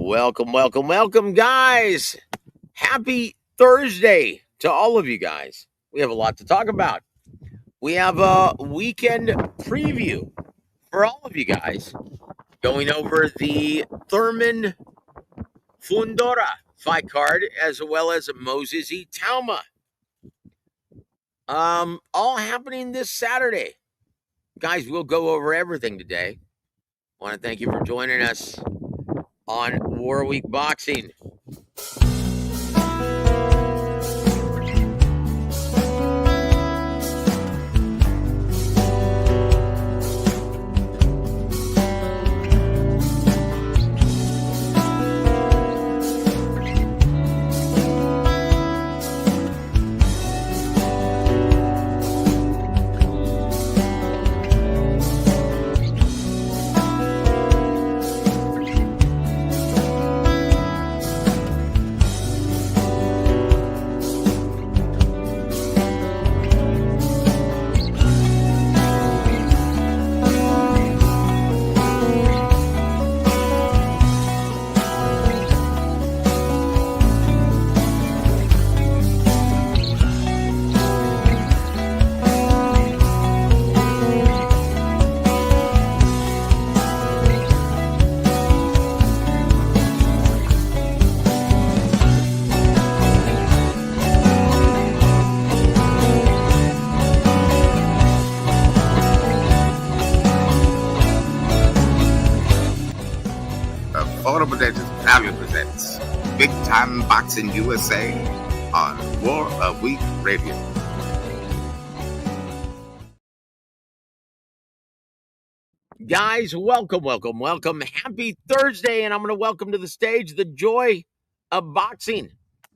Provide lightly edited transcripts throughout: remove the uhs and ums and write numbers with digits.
Welcome, guys. Happy Thursday to all of you guys. We have a lot to talk about. We have a weekend preview for all of you guys, going over the Thurman Fundora fight card as well as Moses Itauma. All happening this Saturday. Guys, we'll go over everything today. I want to thank you for joining us on War Week Boxing. W.A.W presents Big Time Boxing USA on W.A.W Radio. Guys, welcome. Happy Thursday, and I'm going to welcome to the stage the joy of boxing.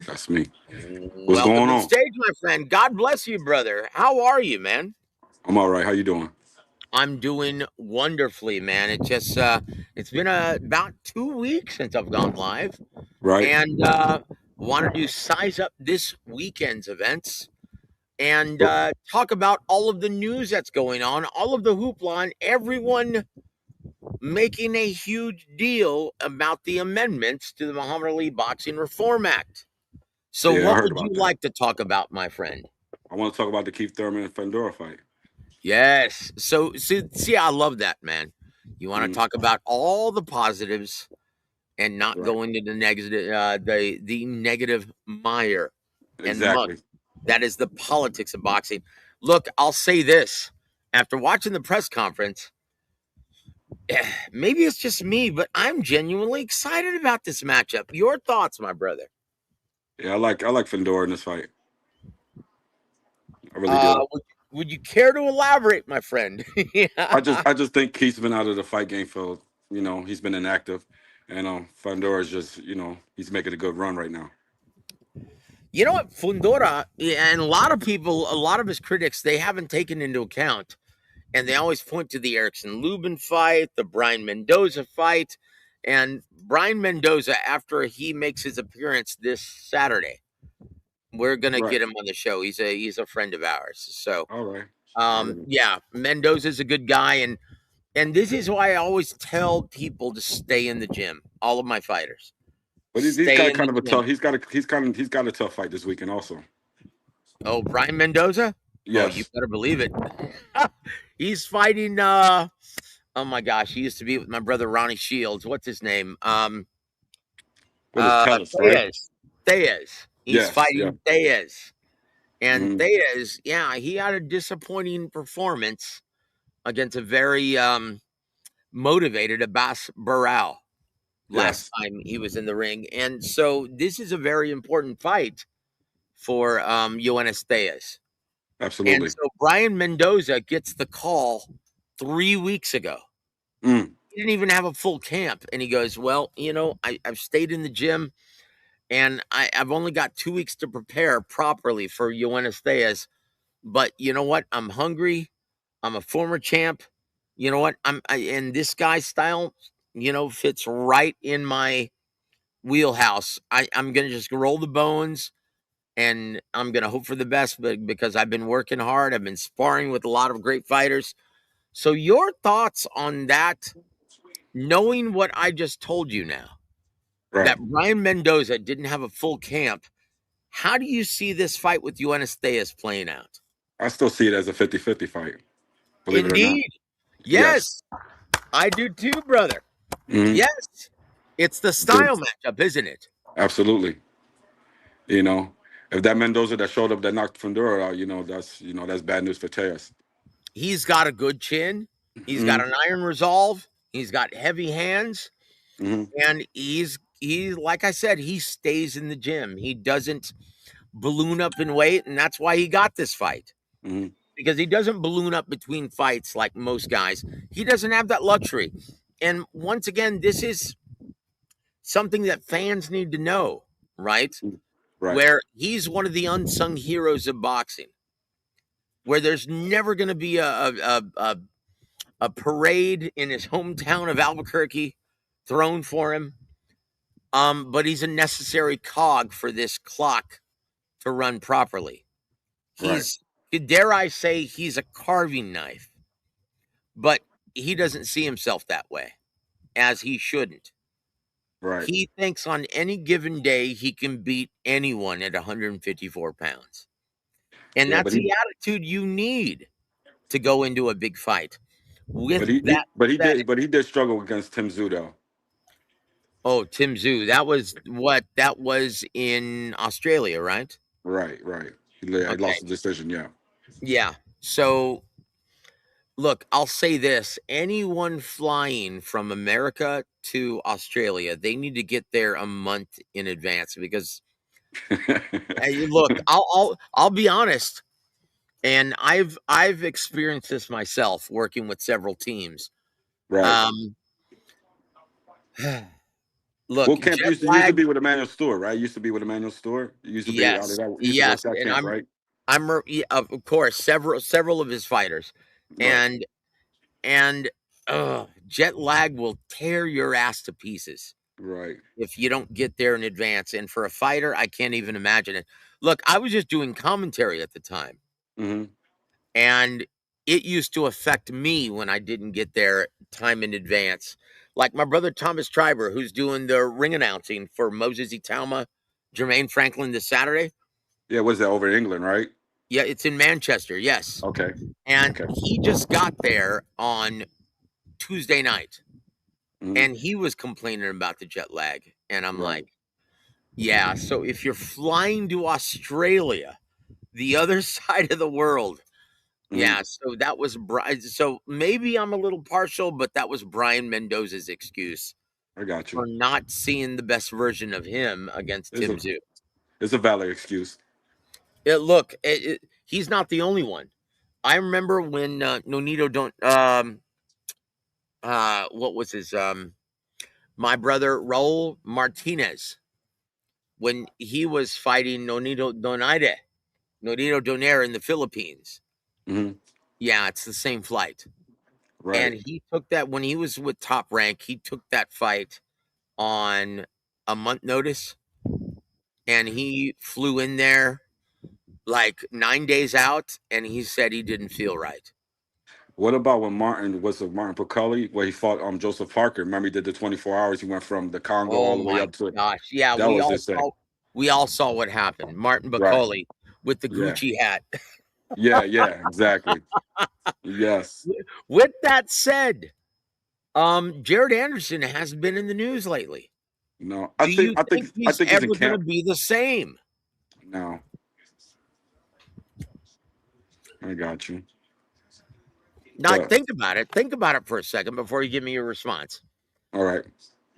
That's me. What's Welcome going to on? the stage, my friend. God bless you, brother. How are you, man? I'm all right. How you doing? I'm doing wonderfully, man. It's been about 2 weeks since I've gone live, Right. and wanted to size up this weekend's events and talk about all of the news that's going on, all of the hoopla, and everyone making a huge deal about the amendments to the Muhammad Ali Boxing Reform Act. So Yeah, I what heard would about you that. like to talk about, my friend? I want to talk about the Keith Thurman and Fundora fight. Yes. So see, I love that, man. You want to talk about all the positives and not go into the negative, the negative mire and muck. Exactly. That is the politics of boxing. Look, I'll say this: after watching the press conference, maybe it's just me, but I'm genuinely excited about this matchup. Your thoughts, my brother? Yeah, I like Fundora in this fight. I really do. Would you care to elaborate, my friend? Yeah. I just think Keith's been out of the fight game for he's been inactive, and Fundora's just he's making a good run right now. You know what, Fundora, and a lot of his critics, they haven't taken into account, and they always point to the Erickson Lubin fight, the Brian Mendoza fight, and Brian Mendoza, after he makes his appearance this Saturday, we're gonna get him on the show. He's a friend of ours. So, all right. Yeah, Mendoza's a good guy, and this is why I always tell people to stay in the gym. All of my fighters. But he's got kind of a tough. He's got a tough fight this weekend also. Oh, Brian Mendoza? Yes. Oh, you better believe it. He's fighting. Oh my gosh, he used to be with my brother Ronnie Shields. What's his name? Tellus, right? Thayez. He's fighting Thayez. And Thayez, he had a disappointing performance against a very motivated Abbas Barao last time he was in the ring. And so this is a very important fight for Yoenis Thayez. Absolutely. And so Brian Mendoza gets the call 3 weeks ago. He didn't even have a full camp. And he goes, well, I've stayed in the gym, and I've only got 2 weeks to prepare properly for Yoenis Thayez. But you know what? I'm hungry. I'm a former champ. You know what? And this guy's style, fits right in my wheelhouse. I'm going to just roll the bones, and I'm going to hope for the best, but because I've been working hard, I've been sparring with a lot of great fighters. So your thoughts on that, knowing what I just told you now? Right. that Brian Mendoza didn't have a full camp. How do you see this fight with Eustace playing out? I still see it as a 50-50 fight, believe it or not. Indeed. Yes. Yes, I do too, brother. Hmm. Yes. It's the style matchup, isn't it? Absolutely. You know, if that Mendoza that showed up that knocked Fundora out, that's bad news for Tejas. He's got a good chin. He's got Hmm. an iron resolve. He's got heavy hands. Hmm. And he like I said, he stays in the gym. He doesn't balloon up in weight, and that's why he got this fight. Hmm. Because he doesn't balloon up between fights like most guys. He doesn't have that luxury. And once again, this is something that fans need to know, right? Right. Where he's one of the unsung heroes of boxing, where there's never going to be a parade in his hometown of Albuquerque thrown for him. But he's a necessary cog for this clock to run properly. Right. He's, dare I say, he's a carving knife, but he doesn't see himself that way, as he shouldn't. Right. He thinks on any given day he can beat anyone at 154 pounds. And Yeah, that's the attitude you need to go into a big fight. but With he that said, but he did struggle against Tim Zudo. oh, Tim Zhu, that was what? That was in Australia, right? Right. Right. He Okay. lost the decision. Yeah. Yeah. So, look, I'll say this. Anyone flying from America to Australia, they need to get there a month in advance because, look, I'll be honest, and I've experienced this myself working with several teams. Right. Um, look, Well, camp jet used to lag. be with Emmanuel Stewart, right? Used to be with Emmanuel Stewart. He used to be out of Yes, that. He used to work yes, that and camp, right? yeah, of course several of his fighters, Right. and and jet lag will tear your ass to pieces Right. if you don't get there in advance. And for a fighter, I can't even imagine it. Look, I was just doing commentary at the time, Hmm. and it used to affect me when I didn't get there time in advance. Like my brother Thomas Triber, who's doing the ring announcing for Moses Itauma, Jermaine Franklin this Saturday. Yeah. Was that over in England, right? Yeah, it's in Manchester, yes. Okay. And Okay. he just got there on Tuesday night, Hmm. and he was complaining about the jet lag. And I'm Right. like, yeah, so if you're flying to Australia, the other side of the world, Hmm. yeah, so that was so maybe I'm a little partial, but that was Brian Mendoza's excuse I got for you. not seeing the best version of him against It's Tim a Zhu. it's a valid excuse. Look, he's not the only one. I remember when Nonito don't what was his my brother Raul Martinez when he was fighting Nonito Donaire in the Philippines. Hmm. Yeah, it's the same flight. Right. And he took that when he was with Top Rank, he took that fight on a month notice, and he flew in there like 9 days out, and he said he didn't feel right. What about when Martin was it Martin Picoli, where he fought Joseph Parker? Remember, he did the 24 hours. He went from the Congo Oh all the way my up to it. gosh. Yeah, That was his thing. we all saw what happened. Martin Right. Bacoli with the Yeah. Gucci hat. Yeah. Yeah. Exactly. Yes. With that said, Jared Anderson has been in the news lately. No. Do you think I he's think he's in ever going to camp be the same? now. I got you. Not But think about it. Think about it for a second before you give me your response. all right.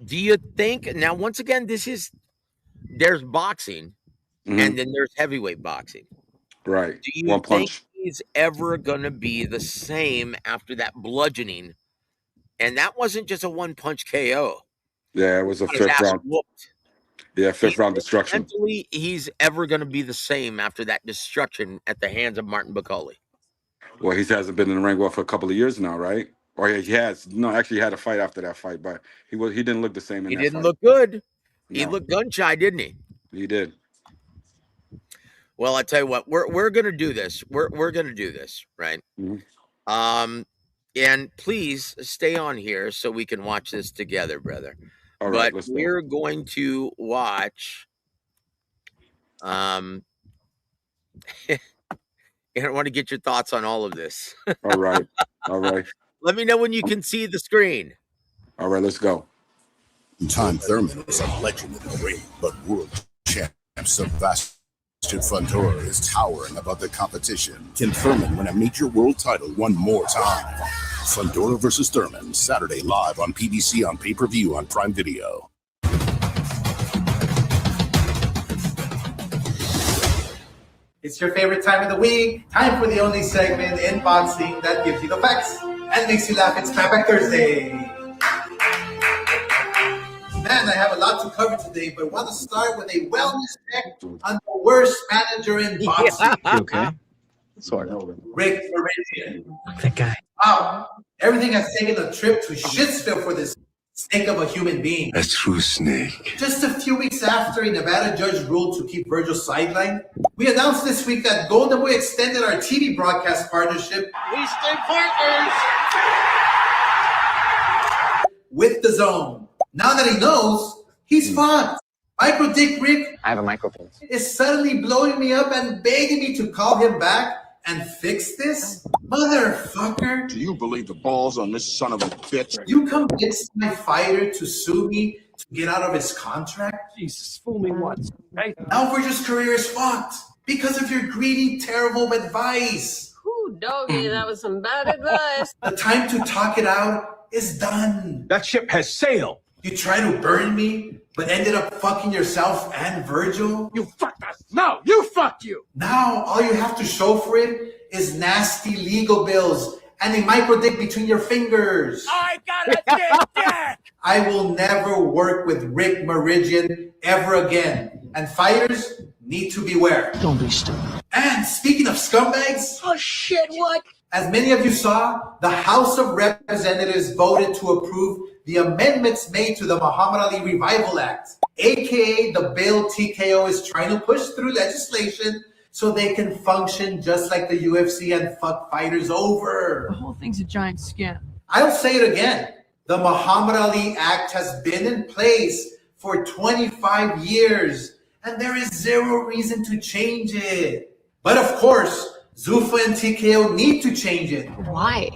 Do you think now? Once again, there's boxing, Hmm. and then there's heavyweight boxing. Right. Do you One think punch. he's ever going to be the same after that bludgeoning? And that wasn't just a one punch KO. Yeah. It was He a got his fifth ass round. whooped. Yeah. Do you Fifth round think destruction. mentally he's ever going to be the same after that destruction at the hands of Martin Bacoli? Well, he hasn't been in the ring well for a couple of years now, right? Or he has. No, actually, he had a fight after that fight, but he didn't look the same in He that didn't fight. look good. He No, looked gun shy, didn't he? he did. Well, I tell you what, we're gonna do this. We're gonna do this, right? Hmm. Um, and please stay on here so we can watch this together, brother. All right, But let's go. we're going to watch. And I want to get your thoughts on all of this. All right. All right. Let me know when you can see the screen. All right, let's go. Time Thurman is a legend in the ring, but world champ Sebastian Fundora is towering above the competition. Can Thurman win a major world title one more time? Fundora versus Thurman, Saturday live on PBC on pay-per-view on Prime Video. It's your favorite time of the week. Time for the only segment in boxing that gives you the facts and makes you laugh. It's Smackback Thursday. Man, I have a lot to cover today, but I want to start with a wellness check on the worst manager in boxing. You okay? Sort of. Rick Meridian. That guy. Wow. Everything has taken a trip to Shitsville for this snake of a human being. A true snake. Just a few weeks after a Nevada judge ruled to keep Virgil sidelined, we announced this week that W.A.W extended our TV broadcast partnership. We stay partners with the Zone. Now that he knows, he's fucked. Micro Dick Rick I have a micro penis. is suddenly blowing me up and begging me to call him back and fix this? Motherfucker. Do you believe the balls on this son of a bitch? You convinced my fighter to sue me to get out of his contract? Jesus, fool me once, right? Now Virgil's career is fucked because of your greedy, terrible advice. Ooh, doggy, that was some bad advice. The time to talk it out is done. That ship has sailed. You try to burn me, but ended up fucking yourself and Virgil? You fucked us. No, you fucked you. Now all you have to show for it is nasty legal bills and a micro dick between your fingers. I got a dick dick. I will never work with Rick Meridian ever again. And fighters need to beware. Don't be stupid. And speaking of scumbags, Oh, shit, what? as many of you saw, the House of Representatives voted to approve the amendments made to the Muhammad Ali Revival Act, aka the bill TKO is trying to push through legislation so they can function just like the UFC and fuck fighters over. The whole thing's a giant scam. I'll say it again. The Muhammad Ali Act has been in place for 25 years, and there is zero reason to change it. But of course, Zuffa and TKO need to change it. Why?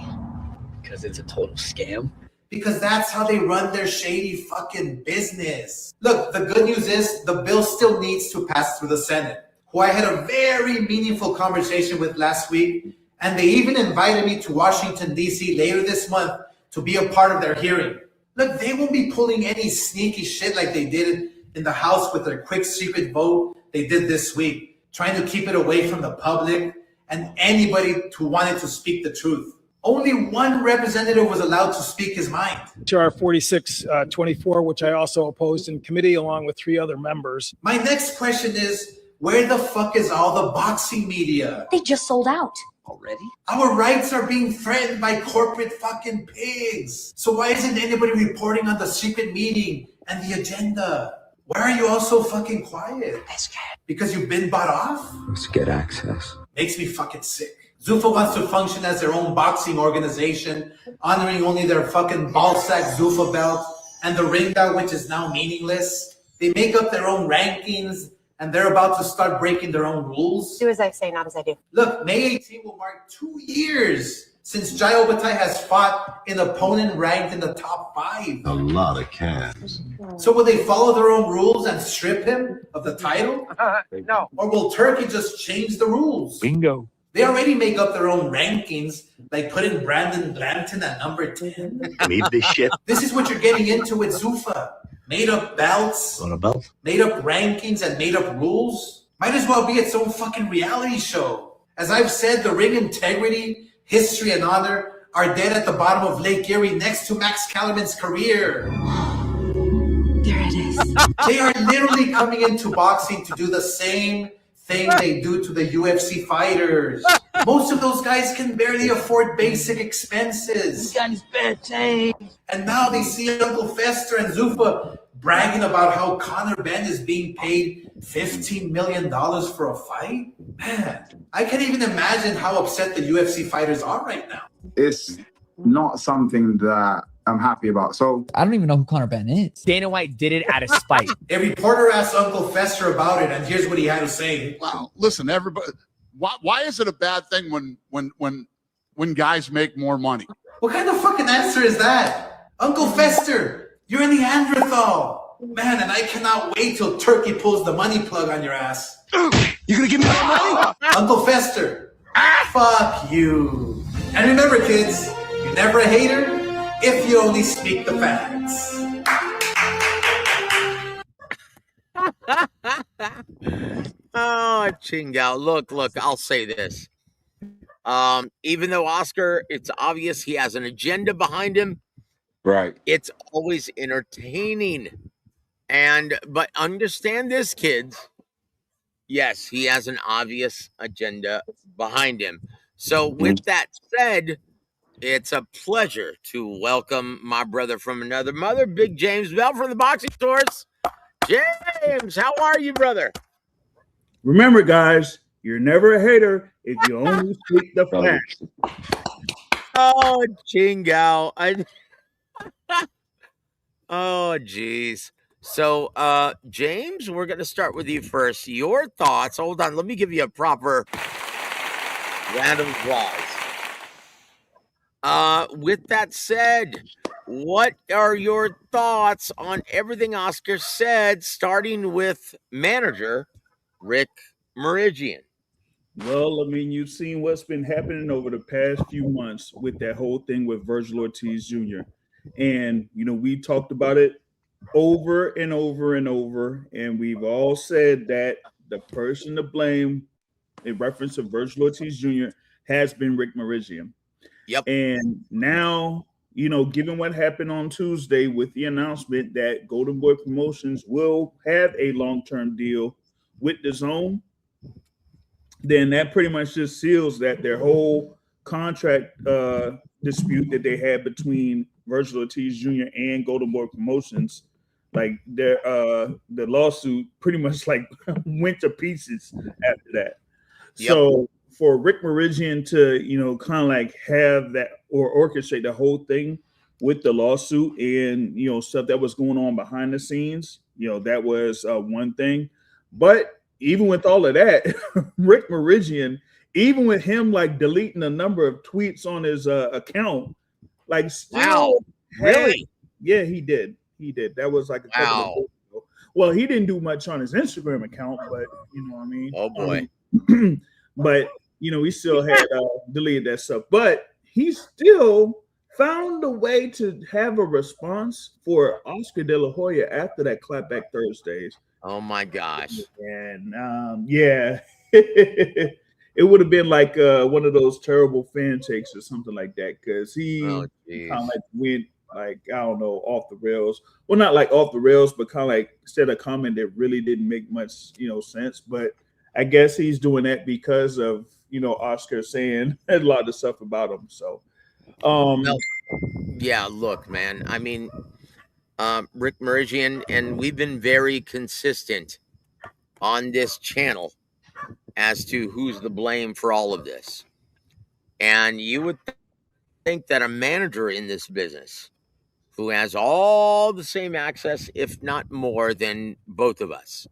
Because it's a total scam. Because that's how they run their shady fucking business. Look, the good news is the bill still needs to pass through the Senate, who I had a very meaningful conversation with last week, and they even invited me to Washington, D.C. later this month to be a part of their hearing. Look, they won't be pulling any sneaky shit like they did in the House with their quick secret vote they did this week, trying to keep it away from the public and anybody who wanted to speak the truth. Only one representative was allowed to speak his mind. HR 4624, which I also opposed in committee along with 3 other members. My next question is, where the fuck is all the boxing media? They just sold out. Already? Our rights are being threatened by corporate fucking pigs. So why isn't anybody reporting on the secret meeting and the agenda? Why are you all so fucking quiet? Because you've been bought off? Let's get access. Makes me fucking sick. Zuffa wants to function as their own boxing organization, honoring only their fucking ballsack Zuffa belt and the ring belt, which is now meaningless. They make up their own rankings, and they're about to start breaking their own rules. Do as I say, not as I do. Look, May 18 will mark 2 years since Jai Obatai has fought an opponent ranked in the top 5. A lot of cash. So will they follow their own rules and strip him of the title? No. Or will Turkey just change the rules? Bingo. They already make up their own rankings, like putting Brandon Blanton at number 10. Need this shit. This is what you're getting into with Zuffa. Made up belts, On a belt. made up rankings, and made up rules. Might as well be its own fucking reality show. As I've said, the ring integrity, history, and honor are dead at the bottom of Lake Erie next to Max Kellerman's career. There it is. They are literally coming into boxing to do the same thing they do to the UFC fighters. Most of those guys can barely afford basic expenses. Got his bad tape. And now they see Uncle Fester and Zuffa bragging about how Conor Benn is being paid $15 million for a fight. Man, I can't even imagine how upset the UFC fighters are right now. It's not something that I'm happy about. So I don't even know who Conor Ben is. Dana White did it out of spite. A reporter asked Uncle Fester about it, and here's what he had to say. Well, listen, everybody. Why is it a bad thing when guys make more money? What kind of fucking answer is that? Uncle Fester, you're a Neanderthal. Man, and I cannot wait till Turkey pulls the money plug on your ass. You gonna give me my money? Uncle Fester, fuck you. And remember, kids, you're never a hater if you only speak the facts. Oh, Chingao. Look, I'll say this. Even though Oscar, it's obvious he has an agenda behind him, Right. it's always entertaining. But understand this, kids. Yes, he has an obvious agenda behind him. So with that said, it's a pleasure to welcome my brother from another mother, Big James Bell from the Boxing Source. James, how are you, brother? Remember, guys, you're never a hater if you only speak the facts. Oh, Chingao. Oh, geez. So, James, we're going to start with you first. Your thoughts. Hold on. Let me give you a proper round of applause. With that said, what are your thoughts on everything Oscar said, starting with manager Rick Meridian? Well, I mean, you've seen what's been happening over the past few months with that whole thing with Virgil Ortiz Jr. And, we talked about it over and over and over. And we've all said that the person to blame in reference to Virgil Ortiz Jr. has been Rick Meridian. Yep. And now, given what happened on Tuesday with the announcement that Golden Boy Promotions will have a long-term deal with the Zone, then that pretty much just seals that their whole contract dispute that they had between Virgil Ortiz Jr. and Golden Boy Promotions, like the lawsuit pretty much like went to pieces after that. Yep. So for Rick Meridian to, kind of like have that or orchestrate the whole thing with the lawsuit and, stuff that was going on behind the scenes, that was one thing. But even with all of that, Rick Meridian, even with him like deleting a number of tweets on his account, like still really? Yeah, he did. That was like a couple of days ago. Well, he didn't do much on his Instagram account, but you know what I mean? Oh boy. But he still had deleted that stuff. But he still found a way to have a response for Oscar De La Hoya after that clapback Thursdays. Oh my gosh. And it would have been like one of those terrible fan takes or something like that, because he kind of like went like, I don't know, off the rails. Well, not like off the rails, but kind of like said a comment that really didn't make much sense. But I guess he's doing that because of Oscar saying a lot of stuff about him. So yeah, look, man, I mean, Rick Meridian, and we've been very consistent on this channel as to who's the blame for all of this. And you would think that a manager in this business who has all the same access, if not more than both of us,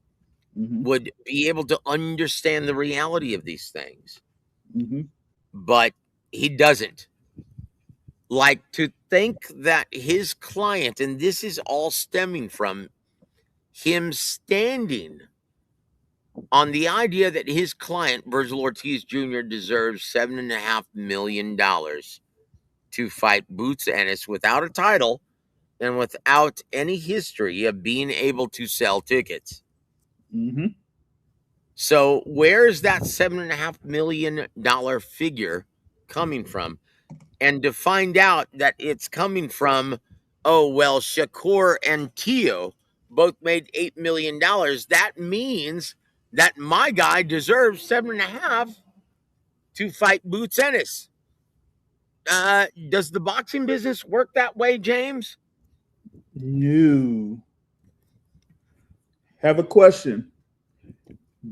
would be able to understand the reality of these things. But he doesn't. Like, to think that his client, and this is all stemming from him standing on the idea that his client, Virgil Ortiz Jr., deserves $7.5 million to fight Boots Ennis without a title and without any history of being able to sell tickets. So where is that $7.5 million figure coming from? And to find out that it's coming from, Shakur and Tio both made $8 million, that means that my guy deserves $7.5 to fight Boots Ennis. Does the boxing business work that way, James? No. Have a question.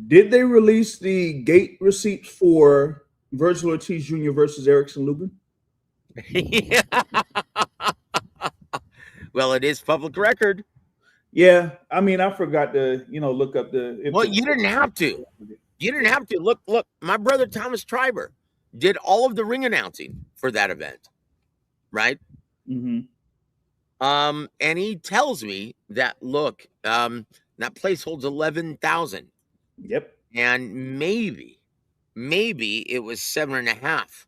Did they release the gate receipts for Virgil Ortiz Jr. versus Erickson Lubin? Well, it is public record. Yeah, I mean, I forgot to, look up Well, you didn't have to. You didn't have to. Look, my brother Thomas Triber did all of the ring announcing for that event, right? Mm-hmm. And he tells me that, look, that place holds 11,000. Yep. And maybe it was 7.5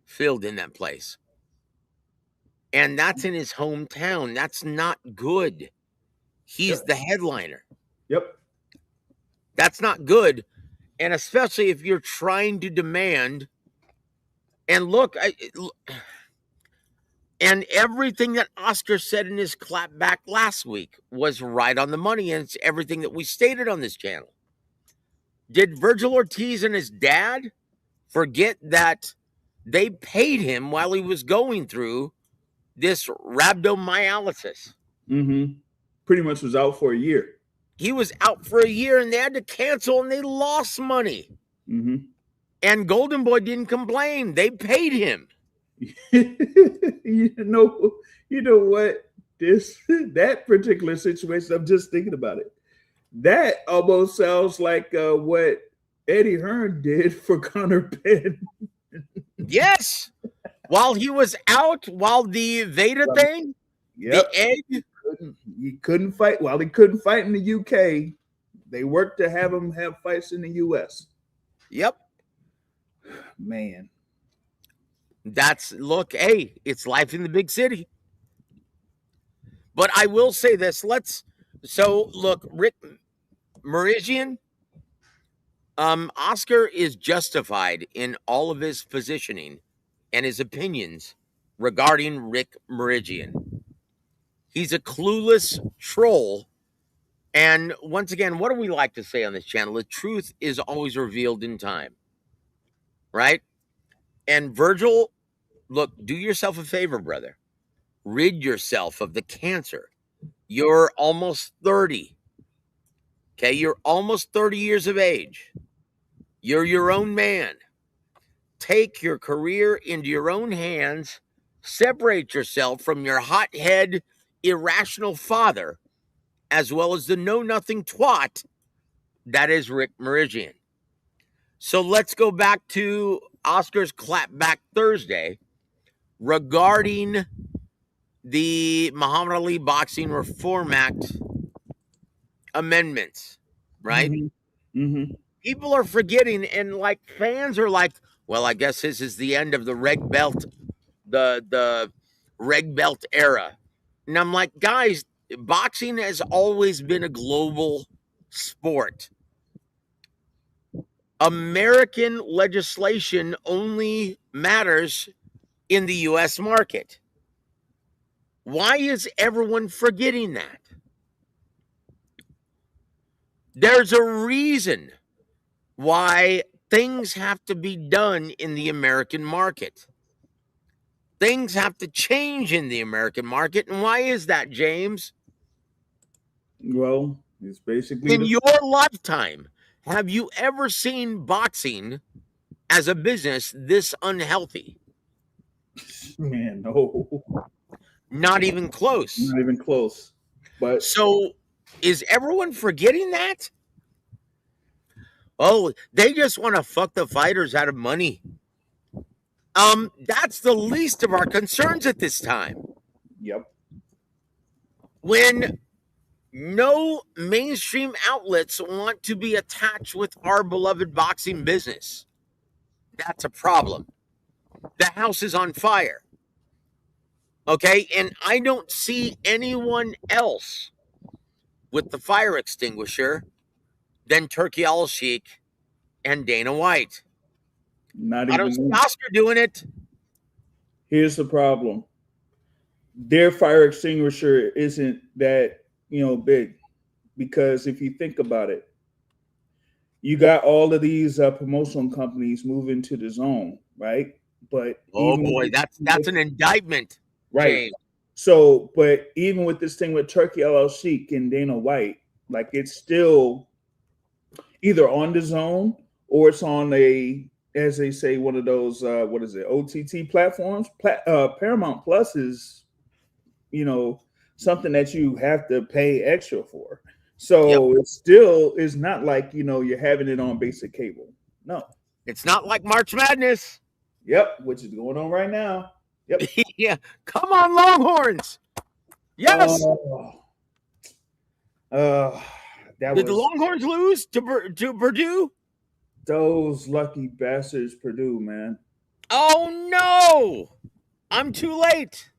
filled in that place. And that's in his hometown. That's not good. He's the headliner. Yep. That's not good. And especially if you're trying to demand, and look, and everything that Oscar said in his clapback last week was right on the money, and it's everything that we stated on this channel. Did Virgil Ortiz and his dad forget that they paid him while he was going through this rhabdomyolysis? Mm-hmm. Pretty much was out for a year. He was out for a year, and they had to cancel, and they lost money. Mm-hmm. And Golden Boy didn't complain. They paid him. You know what? That particular situation, I'm just thinking about it. That almost sounds like what Eddie Hearn did for Connor Penn. Yes. While he was out, while the Veda thing, the egg. He couldn't fight. While he couldn't fight in the UK, they worked to have him have fights in the US. Yep. Man. Look, hey, it's life in the big city. But I will say this. Look, Rick Meridian, Oscar is justified in all of his positioning and his opinions regarding Rick Meridian. He's a clueless troll. And once again, what do we like to say on this channel? The truth is always revealed in time. Right? And Virgil, look, do yourself a favor, brother. Rid yourself of the cancer. You're almost 30. Okay, you're almost 30 years of age. You're your own man. Take your career into your own hands. Separate yourself from your hothead, irrational father, as well as the know-nothing twat that is Rick Meridian. So let's go back to Oscar's clapback Thursday regarding the Muhammad Ali Boxing Reform Act amendments, right? Mm-hmm. Mm-hmm. People are forgetting, and like fans are like, well, I guess this is the end of the reg belt, the reg belt era. And I'm like, guys, boxing has always been a global sport. American legislation only matters in the US market. Why is everyone forgetting that? There's a reason why things have to be done in the American market. Things have to change in the American market. And why is that, James? Well, it's basically in your lifetime, have you ever seen boxing as a business this unhealthy? Man, no. Not even close. Not even close. But so is everyone forgetting that? Oh, they just want to fuck the fighters out of money. That's the least of our concerns at this time. Yep. When no mainstream outlets want to be attached with our beloved boxing business, that's a problem. The house is on fire. Okay, and I don't see anyone else with the fire extinguisher than Turkey Al-Sheikh and Dana White. I don't see Oscar doing it. Here's the problem. Their fire extinguisher isn't that, big. Because if you think about it, you got all of these promotional companies moving to the zone, right? But oh boy, that's an indictment. Right. James. So, but even with this thing with Turkey Al-Sheikh and Dana White, like it's still either on the zone or it's on a, as they say, one of those, OTT platforms. Paramount Plus is something that you have to pay extra for. Yep. So it still is not like you're having it on basic cable. No. It's not like March Madness. Yep, which is going on right now. Yep. Yeah. Come on, Longhorns. Yes. Did the Longhorns lose to Purdue? Those lucky bastards, Purdue, man. Oh no! I'm too late.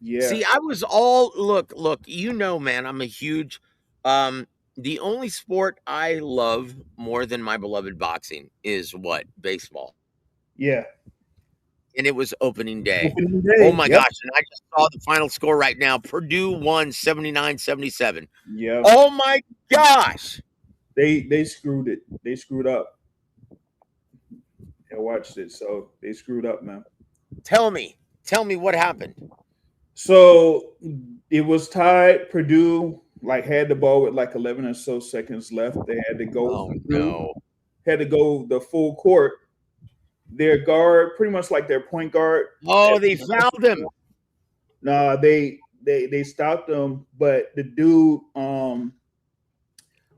Yeah. See, I was all look, man, I'm a huge the only sport I love more than my beloved boxing is what? Baseball. Yeah. And it was opening day. Opening day. Oh my Yep. gosh. And I just saw the final score right now. Purdue won 79-77. Yeah. Oh my gosh. They screwed it. They screwed up. I watched it, so they screwed up, man. Tell me what happened. So it was tied. Purdue had the ball with 11 or so seconds left. They had to go had to go the full court. Their guard, pretty much like their point guard. Oh, they fouled him. Nah, they stopped him, but the dude, one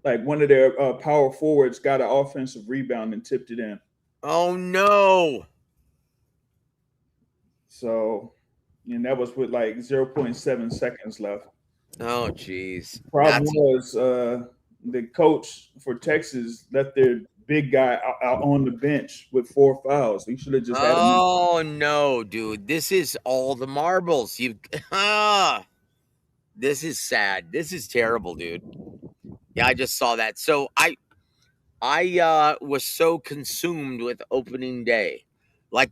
of their power forwards, got an offensive rebound and tipped it in. Oh no. So, and that was with 0.7 seconds left. Oh, geez. Problem was the coach for Texas left their big guy out on the bench with 4 fouls. He should have just had him. Oh no, dude. This is all the marbles. This is sad. This is terrible, dude. Yeah, I just saw that. So I was so consumed with opening day.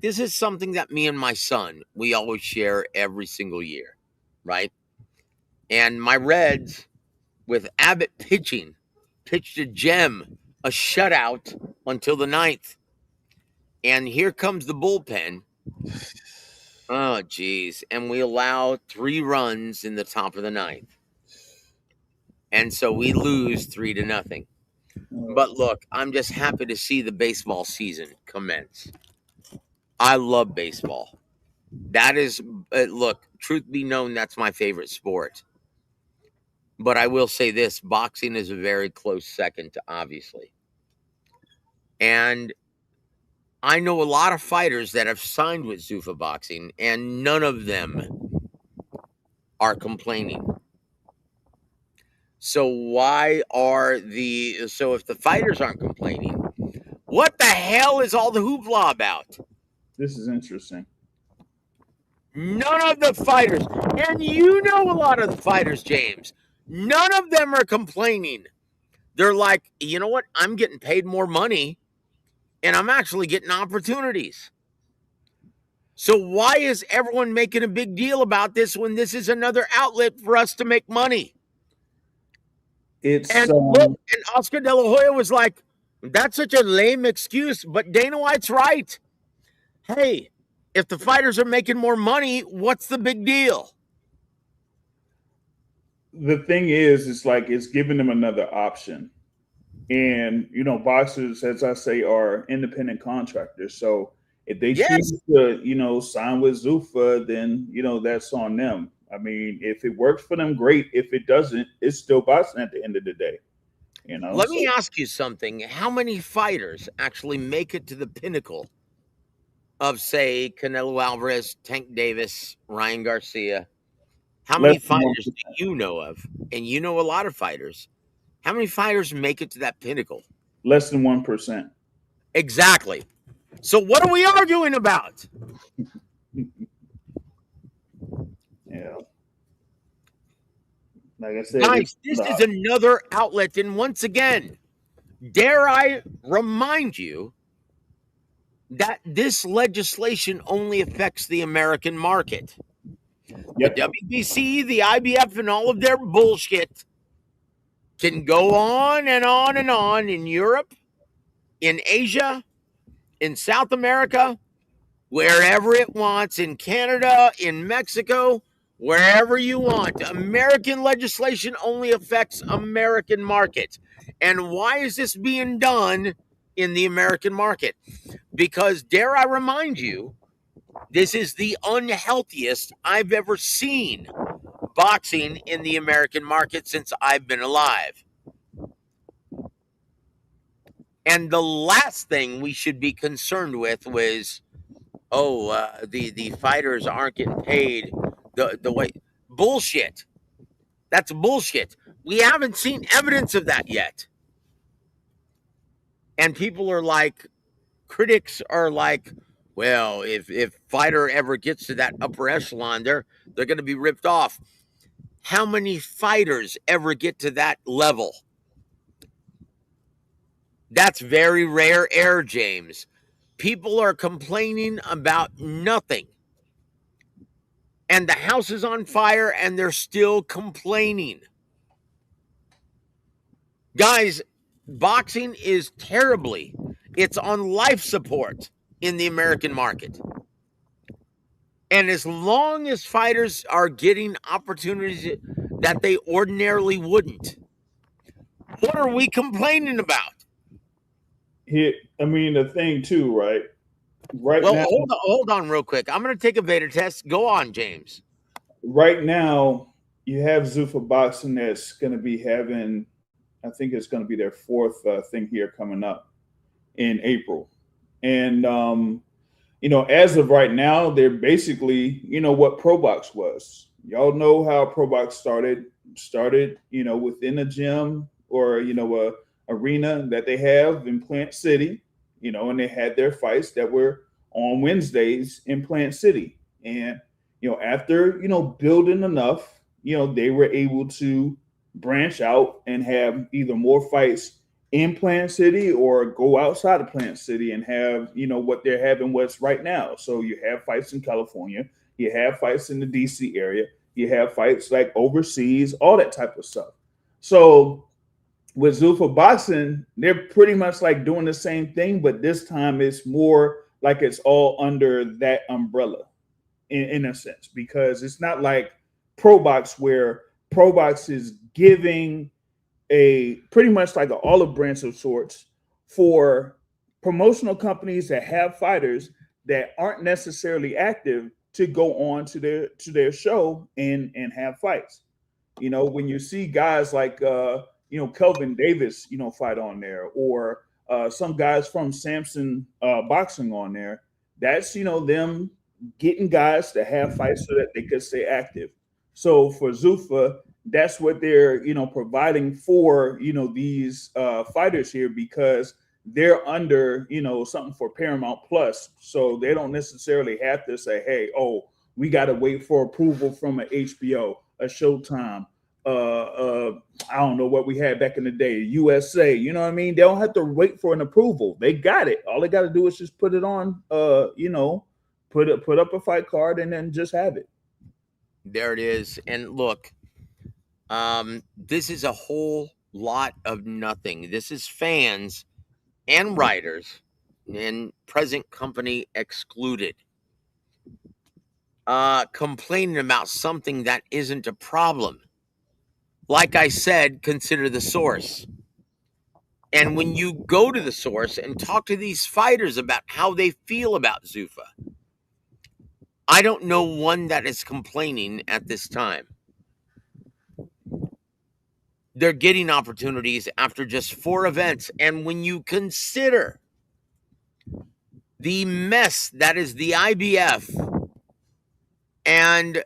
This is something that me and my son, we always share every single year, right? And my Reds, with Abbott pitching, pitched a gem, a shutout until the 9th. And here comes the bullpen. Oh, geez. And we allow 3 runs in the top of the 9th. And so we lose 3-0. But look, I'm just happy to see the baseball season commence. I love baseball. That is, look, truth be known, that's my favorite sport. But I will say this, boxing is a very close second, obviously. And I know a lot of fighters that have signed with Zuffa Boxing, and none of them are complaining. So if the fighters aren't complaining, what the hell is all the hoopla about? This is interesting. None of the fighters, and you know a lot of the fighters, James, none of them are complaining. They're like, you know what? I'm getting paid more money, and I'm actually getting opportunities. So why is everyone making a big deal about this when this is another outlet for us to make money? And Oscar De La Hoya was like, that's such a lame excuse, but Dana White's right. Hey, if the fighters are making more money, what's the big deal? The thing is, it's giving them another option. And, boxers, as I say, are independent contractors. So if they choose to, sign with Zuffa, then, that's on them. I mean, if it works for them, great. If it doesn't, it's still boxing at the end of the day. Let me ask you something. How many fighters actually make it to the pinnacle of, say, Canelo Alvarez, Tank Davis, Ryan Garcia? How many fighters do you know of? And you know a lot of fighters. How many fighters make it to that pinnacle? Less than 1%. Exactly. So what are we arguing about? Yeah. Like I said, guys, this is another outlet. And once again, dare I remind you that this legislation only affects the American market. Yep. The WBC, the IBF, and all of their bullshit can go on and on and on in Europe, in Asia, in South America, wherever it wants, in Canada, in Mexico, wherever you want. American legislation only affects American market. And why is this being done in the American market? Because, dare I remind you, this is the unhealthiest I've ever seen boxing in the American market since I've been alive. And the last thing we should be concerned with was, the fighters aren't getting paid the way. Bullshit. That's bullshit. We haven't seen evidence of that yet. And people are like, critics are like, well, if fighter ever gets to that upper echelon, they're going to be ripped off. How many fighters ever get to that level? That's very rare air, James. People are complaining about nothing. And the house is on fire and they're still complaining. Guys, boxing is terribly, it's on life support in the American market. And as long as fighters are getting opportunities that they ordinarily wouldn't, what are we complaining about? Here, I mean, the thing too, right? Right Well, now, hold on real quick. I'm going to take a beta test. Go on, James. right now, you have Zuffa Boxing that's going to be having, I think it's going to be their fourth thing here coming up in April. And, as of right now, they're basically, what Pro Box was. Y'all know how Pro Box started, within a gym or, a arena that they have in Plant City, and they had their fights that were on Wednesdays in Plant City. And, after, building enough, they were able to branch out and have either more fights in Plant City or go outside of Plant City and have, what they're having what's right now. So you have fights in California, you have fights in the DC area, you have fights like overseas, all that type of stuff. So with Zuffa Boxing, they're pretty much like doing the same thing, but this time it's more like it's all under that umbrella in a sense, because it's not like Pro Box where Pro Box is giving a pretty much like an olive branch of sorts for promotional companies that have fighters that aren't necessarily active to go on to their show and have fights. When you see guys like Kelvin Davis, fight on there, or some guys from Samson Boxing on there, that's them getting guys to have fights so that they could stay active. So for Zuffa, that's what they're providing for these fighters here, because they're under something for Paramount Plus, so they don't necessarily have to say, hey, we got to wait for approval from an HBO, a Showtime, I don't know what we had back in the day, USA. You know what I mean? They don't have to wait for an approval. They got it. All they got to do is just put it on, put up a fight card and then just have it. There it is. And look, this is a whole lot of nothing. This is fans and writers, and present company excluded, complaining about something that isn't a problem. Like I said, consider the source. And when you go to the source and talk to these fighters about how they feel about Zuffa, I don't know one that is complaining at this time. They're getting opportunities after just 4 events. And when you consider the mess that is the IBF and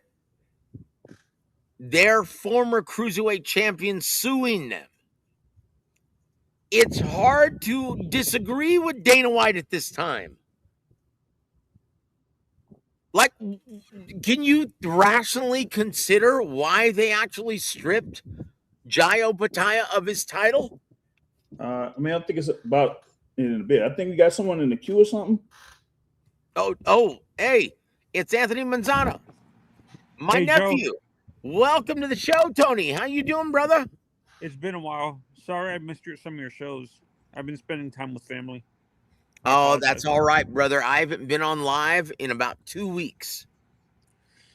their former cruiserweight champion suing them, it's hard to disagree with Dana White at this time. Like, can you rationally consider why they actually stripped Jai Opataya of his title? I think it's about in a bit. I think we got someone in the queue or something. Hey, it's Anthony Manzano, my Hey, nephew. Joe. Welcome to the show, Tony. How you doing, brother? It's been a while. Sorry I missed some of your shows. I've been spending time with family. That's all right, brother. I haven't been on live in about 2 weeks.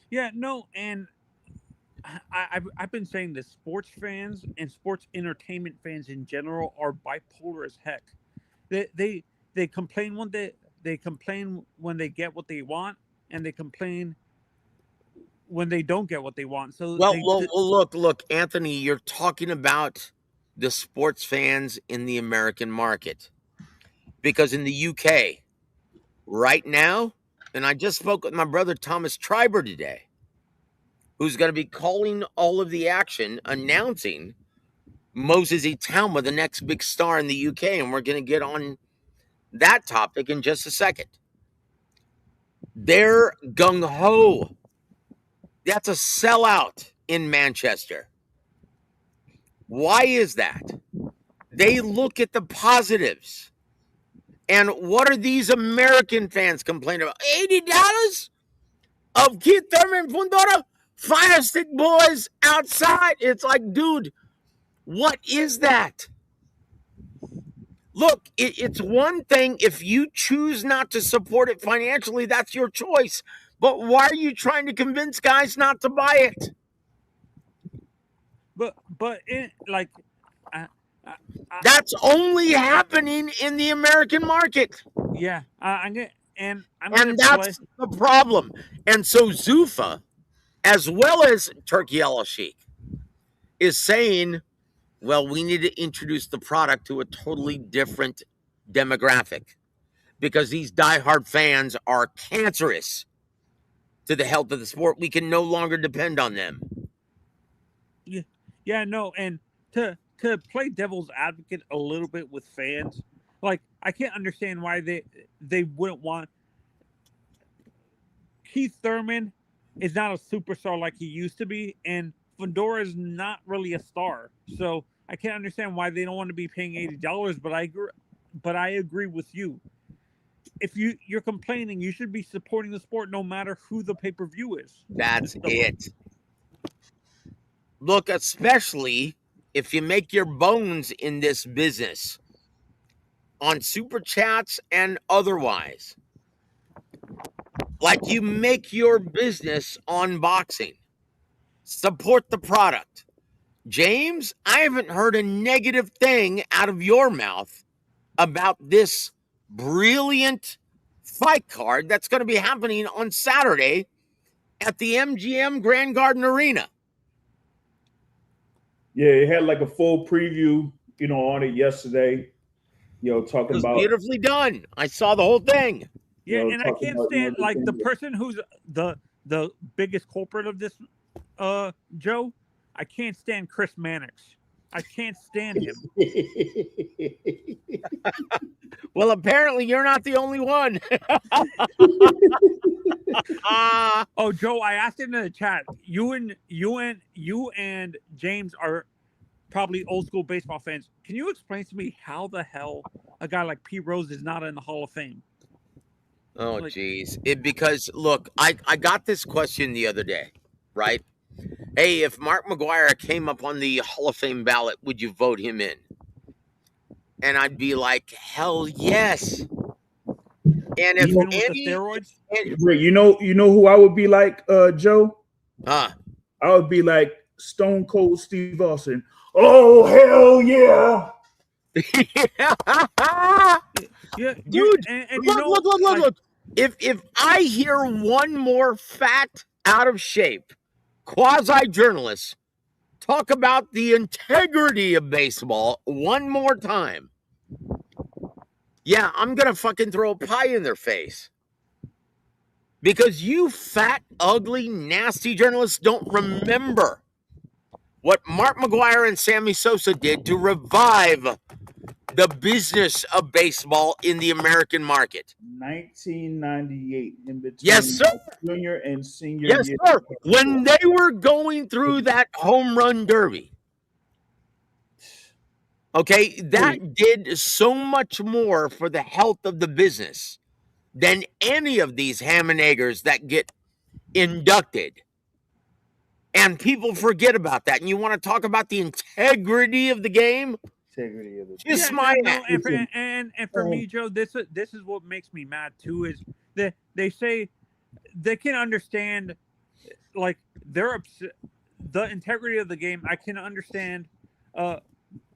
Yeah, no, and I've been saying this: sports fans and sports entertainment fans in general are bipolar as heck. They complain they complain when they get what they want, and they complain when they don't get what they want. So Look, Anthony, you're talking about the sports fans in the American market. Because in the UK, right now, and I just spoke with my brother Thomas Triber today, who's going to be calling all of the action, announcing Moses Itauma, the next big star in the UK, and we're going to get on that topic in just a second. They're gung-ho. That's a sellout in Manchester. Why is that? They look at the positives. And what are these American fans complaining about? $80 of Keith Thurman Fundora? Fire stick boys outside. It's like, dude, what is that? Look, it's one thing if you choose not to support it financially, that's your choice. But why are you trying to convince guys not to buy it? But it, like, that's only happening in the American market. Yeah, and that's the problem. And so Zuffa, as well as Turkey Al Sheikh, is saying, well, we need to introduce the product to a totally different demographic because these diehard fans are cancerous to the health of the sport. We can no longer depend on them. Yeah, no, and to play devil's advocate a little bit with fans, like, I can't understand why they wouldn't want. Keith Thurman is not a superstar like he used to be, and Fundora is not really a star. So I can't understand why they don't want to be paying $80. But I agree with you. If you're complaining, you should be supporting the sport no matter who the pay-per-view is. That's it. Look, especially if you make your bones in this business on super chats and otherwise. Like, you make your business on boxing. Support the product. James, I haven't heard a negative thing out of your mouth about this brilliant fight card that's going to be happening on Saturday at the MGM Grand Garden Arena. Yeah, it had like a full preview, on it yesterday. Talking about beautifully done. I saw the whole thing. Yeah, and I can't stand like the person who's the biggest culprit of this, Joe. I can't stand Chris Mannix. I can't stand him. Well, apparently you're not the only one. Oh, Joe, I asked him in the chat. You and James are probably old school baseball fans. Can you explain to me how the hell a guy like Pete Rose is not in the Hall of Fame? Oh, geez. Because, look, I got this question the other day, right? Hey, if Mark McGwire came up on the Hall of Fame ballot, would you vote him in? And I'd be like, hell yes. And if even with the steroids, you know who I would be like, Joe? I would be like Stone Cold Steve Austin. Oh, hell yeah. Yeah, dude. And look. If I hear one more fat, out of shape quasi-journalist talk about the integrity of baseball one more time, yeah, I'm gonna fucking throw a pie in their face. Because you fat, ugly, nasty journalists don't remember what Mark McGwire and Sammy Sosa did to revive the business of baseball in the American market. 1998, in between yes, sir. Junior and senior. Yes, year. sir. When they were going through that home run derby. Okay, that did so much more for the health of the business than any of these ham and eggers that get inducted. And people forget about that. And you want to talk about the integrity of the game? Integrity of the game. Just my and for me, Joe, this is what makes me mad too, is that they say they can understand, like, they're the integrity of the game. I can understand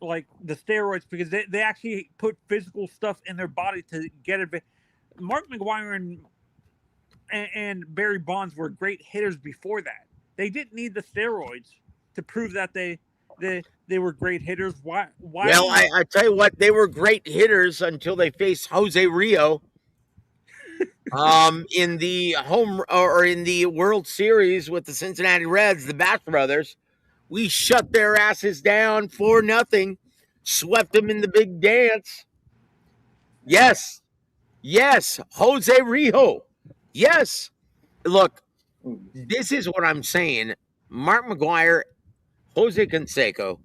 like the steroids, because they actually put physical stuff in their body to get it. Mark McGwire and Barry Bonds were great hitters before that. They didn't need the steroids to prove that they were great hitters. Why? Well, I tell you what, they were great hitters until they faced Jose Rio in the home or in the World Series with the Cincinnati Reds, the Bass brothers. We shut their asses down 4-0, swept them in the big dance. Yes, Jose Rio. Yes, look, this is what I'm saying. Mark McGwire, Jose Canseco,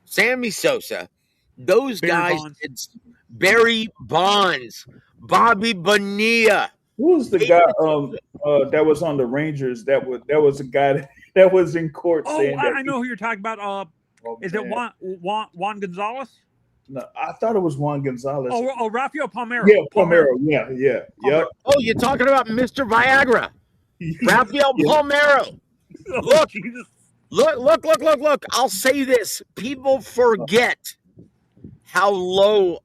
Sammy Sosa, those guys, it's Barry Bonds, Bobby Bonilla. Who was the guy that was on the Rangers? That was a guy that was in court saying that. I know who you're talking about. Is it Juan Gonzalez? No, I thought it was Juan Gonzalez. Oh, Rafael Palmeiro. Yeah, Palmeiro. Yeah. Yep. Oh, you're talking about Mr. Viagra, Rafael Palmeiro. Look, look. I'll say this: people forget how low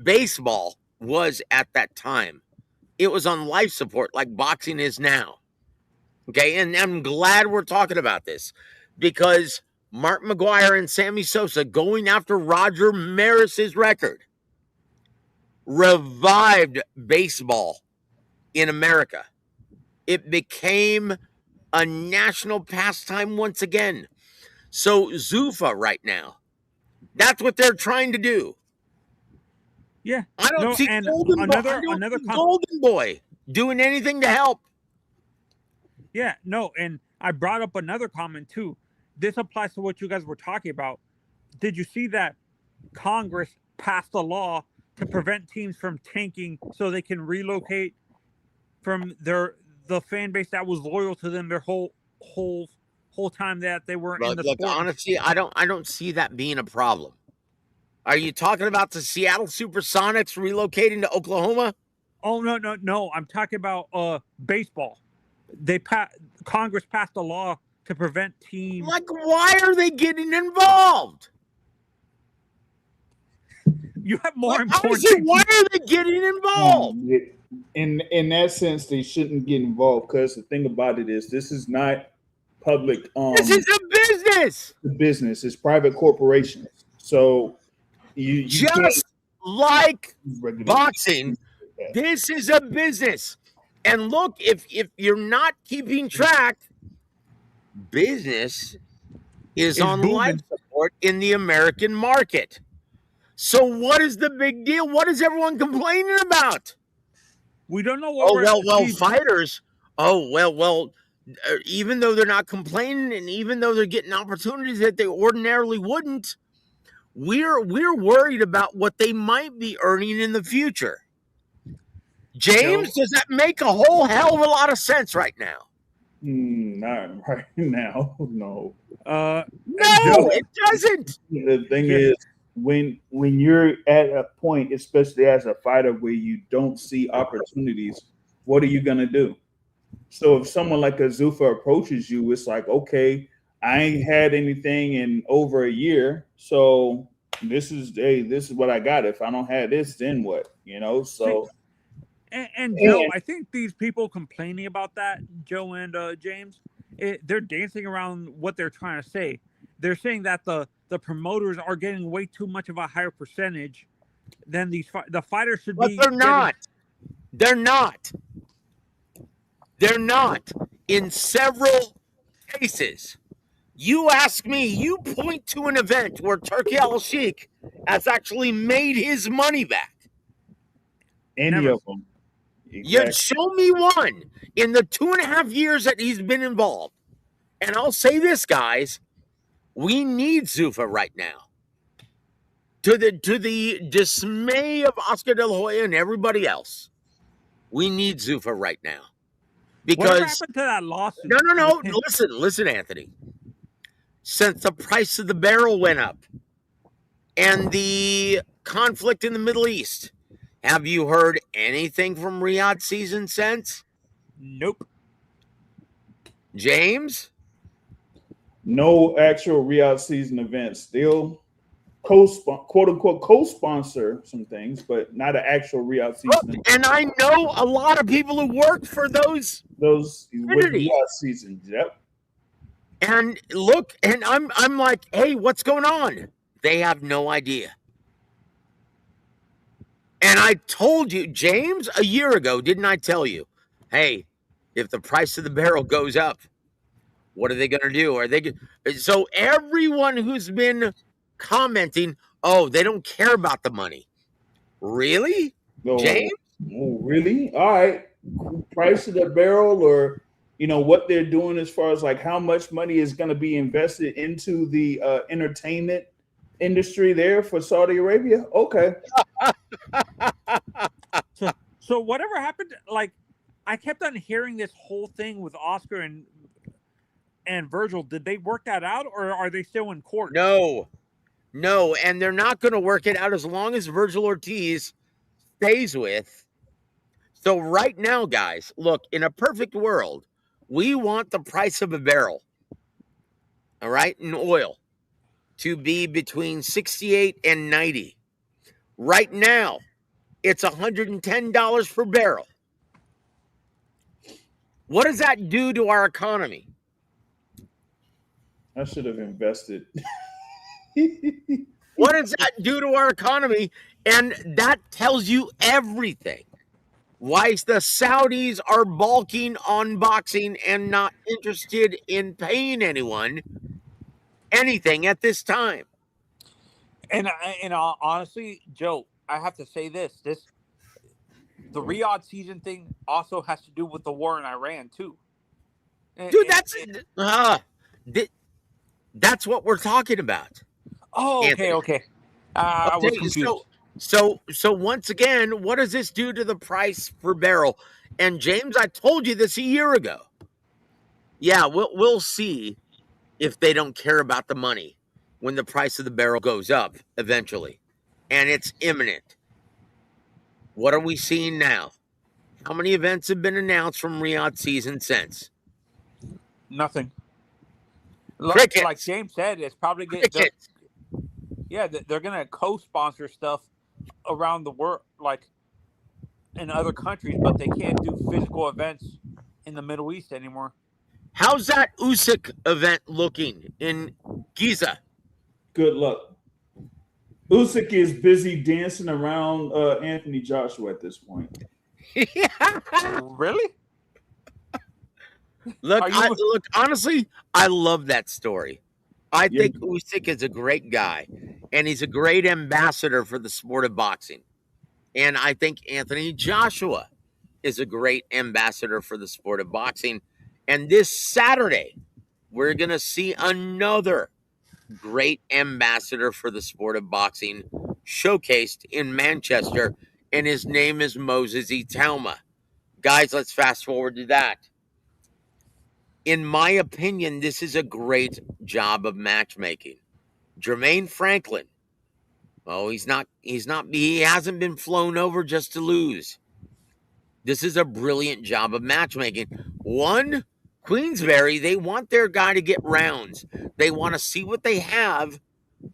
baseball was at that time. It was on life support like boxing is now. Okay, and I'm glad we're talking about this because Mark McGwire and Sammy Sosa going after Roger Maris's record revived baseball in America. It became a national pastime once again. So Zuffa right now, that's what they're trying to do. Yeah, I don't see Golden Boy doing anything to help. Yeah, no, and I brought up another comment too. This applies to what you guys were talking about. Did you see that Congress passed a law to prevent teams from tanking so they can relocate from the fan base that was loyal to them their whole time that they were in the sport? Honestly, I don't see that being a problem. Are you talking about the Seattle Supersonics relocating to Oklahoma? Oh no! I'm talking about baseball. Congress passed a law to prevent teams. Like, why are they getting involved? You have more important. Why are they getting involved? In that sense, they shouldn't get involved because the thing about it is, this is not public. This is a business. The business is private corporations. So you just like boxing, this is a business. And look, if you're not keeping track, business is on life support in the American market. So what is the big deal? What is everyone complaining about? We don't know what fighters. Even though they're not complaining and even though they're getting opportunities that they ordinarily wouldn't, we're worried about what they might be earning in the future. James, does that make a whole hell of a lot of sense right now? Not right now, no. No, it doesn't. The thing is, when you're at a point, especially as a fighter, where you don't see opportunities, what are you gonna do? So if someone like a Zuffa approaches you, it's like, okay, I ain't had anything in over a year, so this is what I got. If I don't have this, then what? So. And Joe, I think these people complaining about that, Joe and James, they're dancing around what they're trying to say. They're saying that the promoters are getting way too much of a higher percentage than the fighters should be. But they're not. They're not. They're not. In several cases, you ask me, you point to an event where Turki Al-Sheikh has actually made his money back. Any of them. Exactly. You show me one in the 2.5 years that he's been involved. And I'll say this, guys, we need Zuffa right now. To the dismay of Oscar De La Hoya and everybody else, we need Zuffa right now. Because what happened to that lawsuit? No. Listen, Anthony. Since the price of the barrel went up and the conflict in the Middle East, have you heard anything from Riyadh season since? Nope. James? No actual Riyadh season events. Still quote unquote co-sponsor some things, but not an actual Riyadh season. And I know a lot of people who work for those with entities. Riyadh seasons. Yep. And look, and I'm like, hey, what's going on? They have no idea. And I told you, James, a year ago, didn't I tell you? Hey, if the price of the barrel goes up, what are they going to do? Are they so everyone who's been commenting, oh, they don't care about the money. Really? James? Oh, really? All right. Price of the barrel, or what they're doing as far as like how much money is going to be invested into the entertainment industry there for Saudi Arabia. Okay. So whatever happened, like I kept on hearing this whole thing with Oscar and Virgil. Did they work that out, or are they still in court? No, and they're not going to work it out as long as Virgil Ortiz stays with. So right now, guys, look, in a perfect world, we want the price of a barrel, all right, in oil to be between 68 and 90. Right now, it's $110 per barrel. What does that do to our economy? I should have invested. What does that do to our economy? And that tells you everything. Why the Saudis are balking on boxing and not interested in paying anyone anything at this time. And honestly, Joe, I have to say this: the Riyadh season thing also has to do with the war in Iran too. Dude, that's what we're talking about. Oh, okay, okay. I was confused. So once again, what does this do to the price per barrel? And James, I told you this a year ago. Yeah, we'll see if they don't care about the money when the price of the barrel goes up eventually, and it's imminent. What are we seeing now? How many events have been announced from Riyadh season since? Nothing. Crickets. Like James said, it's probably they're gonna co-sponsor stuff around the world, like in other countries, but they can't do physical events in the Middle East anymore. How's that Usyk event looking in Giza? Good luck. Usyk is busy dancing around Anthony Joshua at this point. Really? Look, honestly, I love that story. I think Usyk is a great guy, and he's a great ambassador for the sport of boxing. And I think Anthony Joshua is a great ambassador for the sport of boxing. And this Saturday, we're going to see another great ambassador for the sport of boxing showcased in Manchester, and his name is Moses Itauma. Guys, let's fast forward to that. In my opinion, this is a great job of matchmaking. Jermaine Franklin, he hasn't been flown over just to lose. This is a brilliant job of matchmaking. One, Queensberry, they want their guy to get rounds. They want to see what they have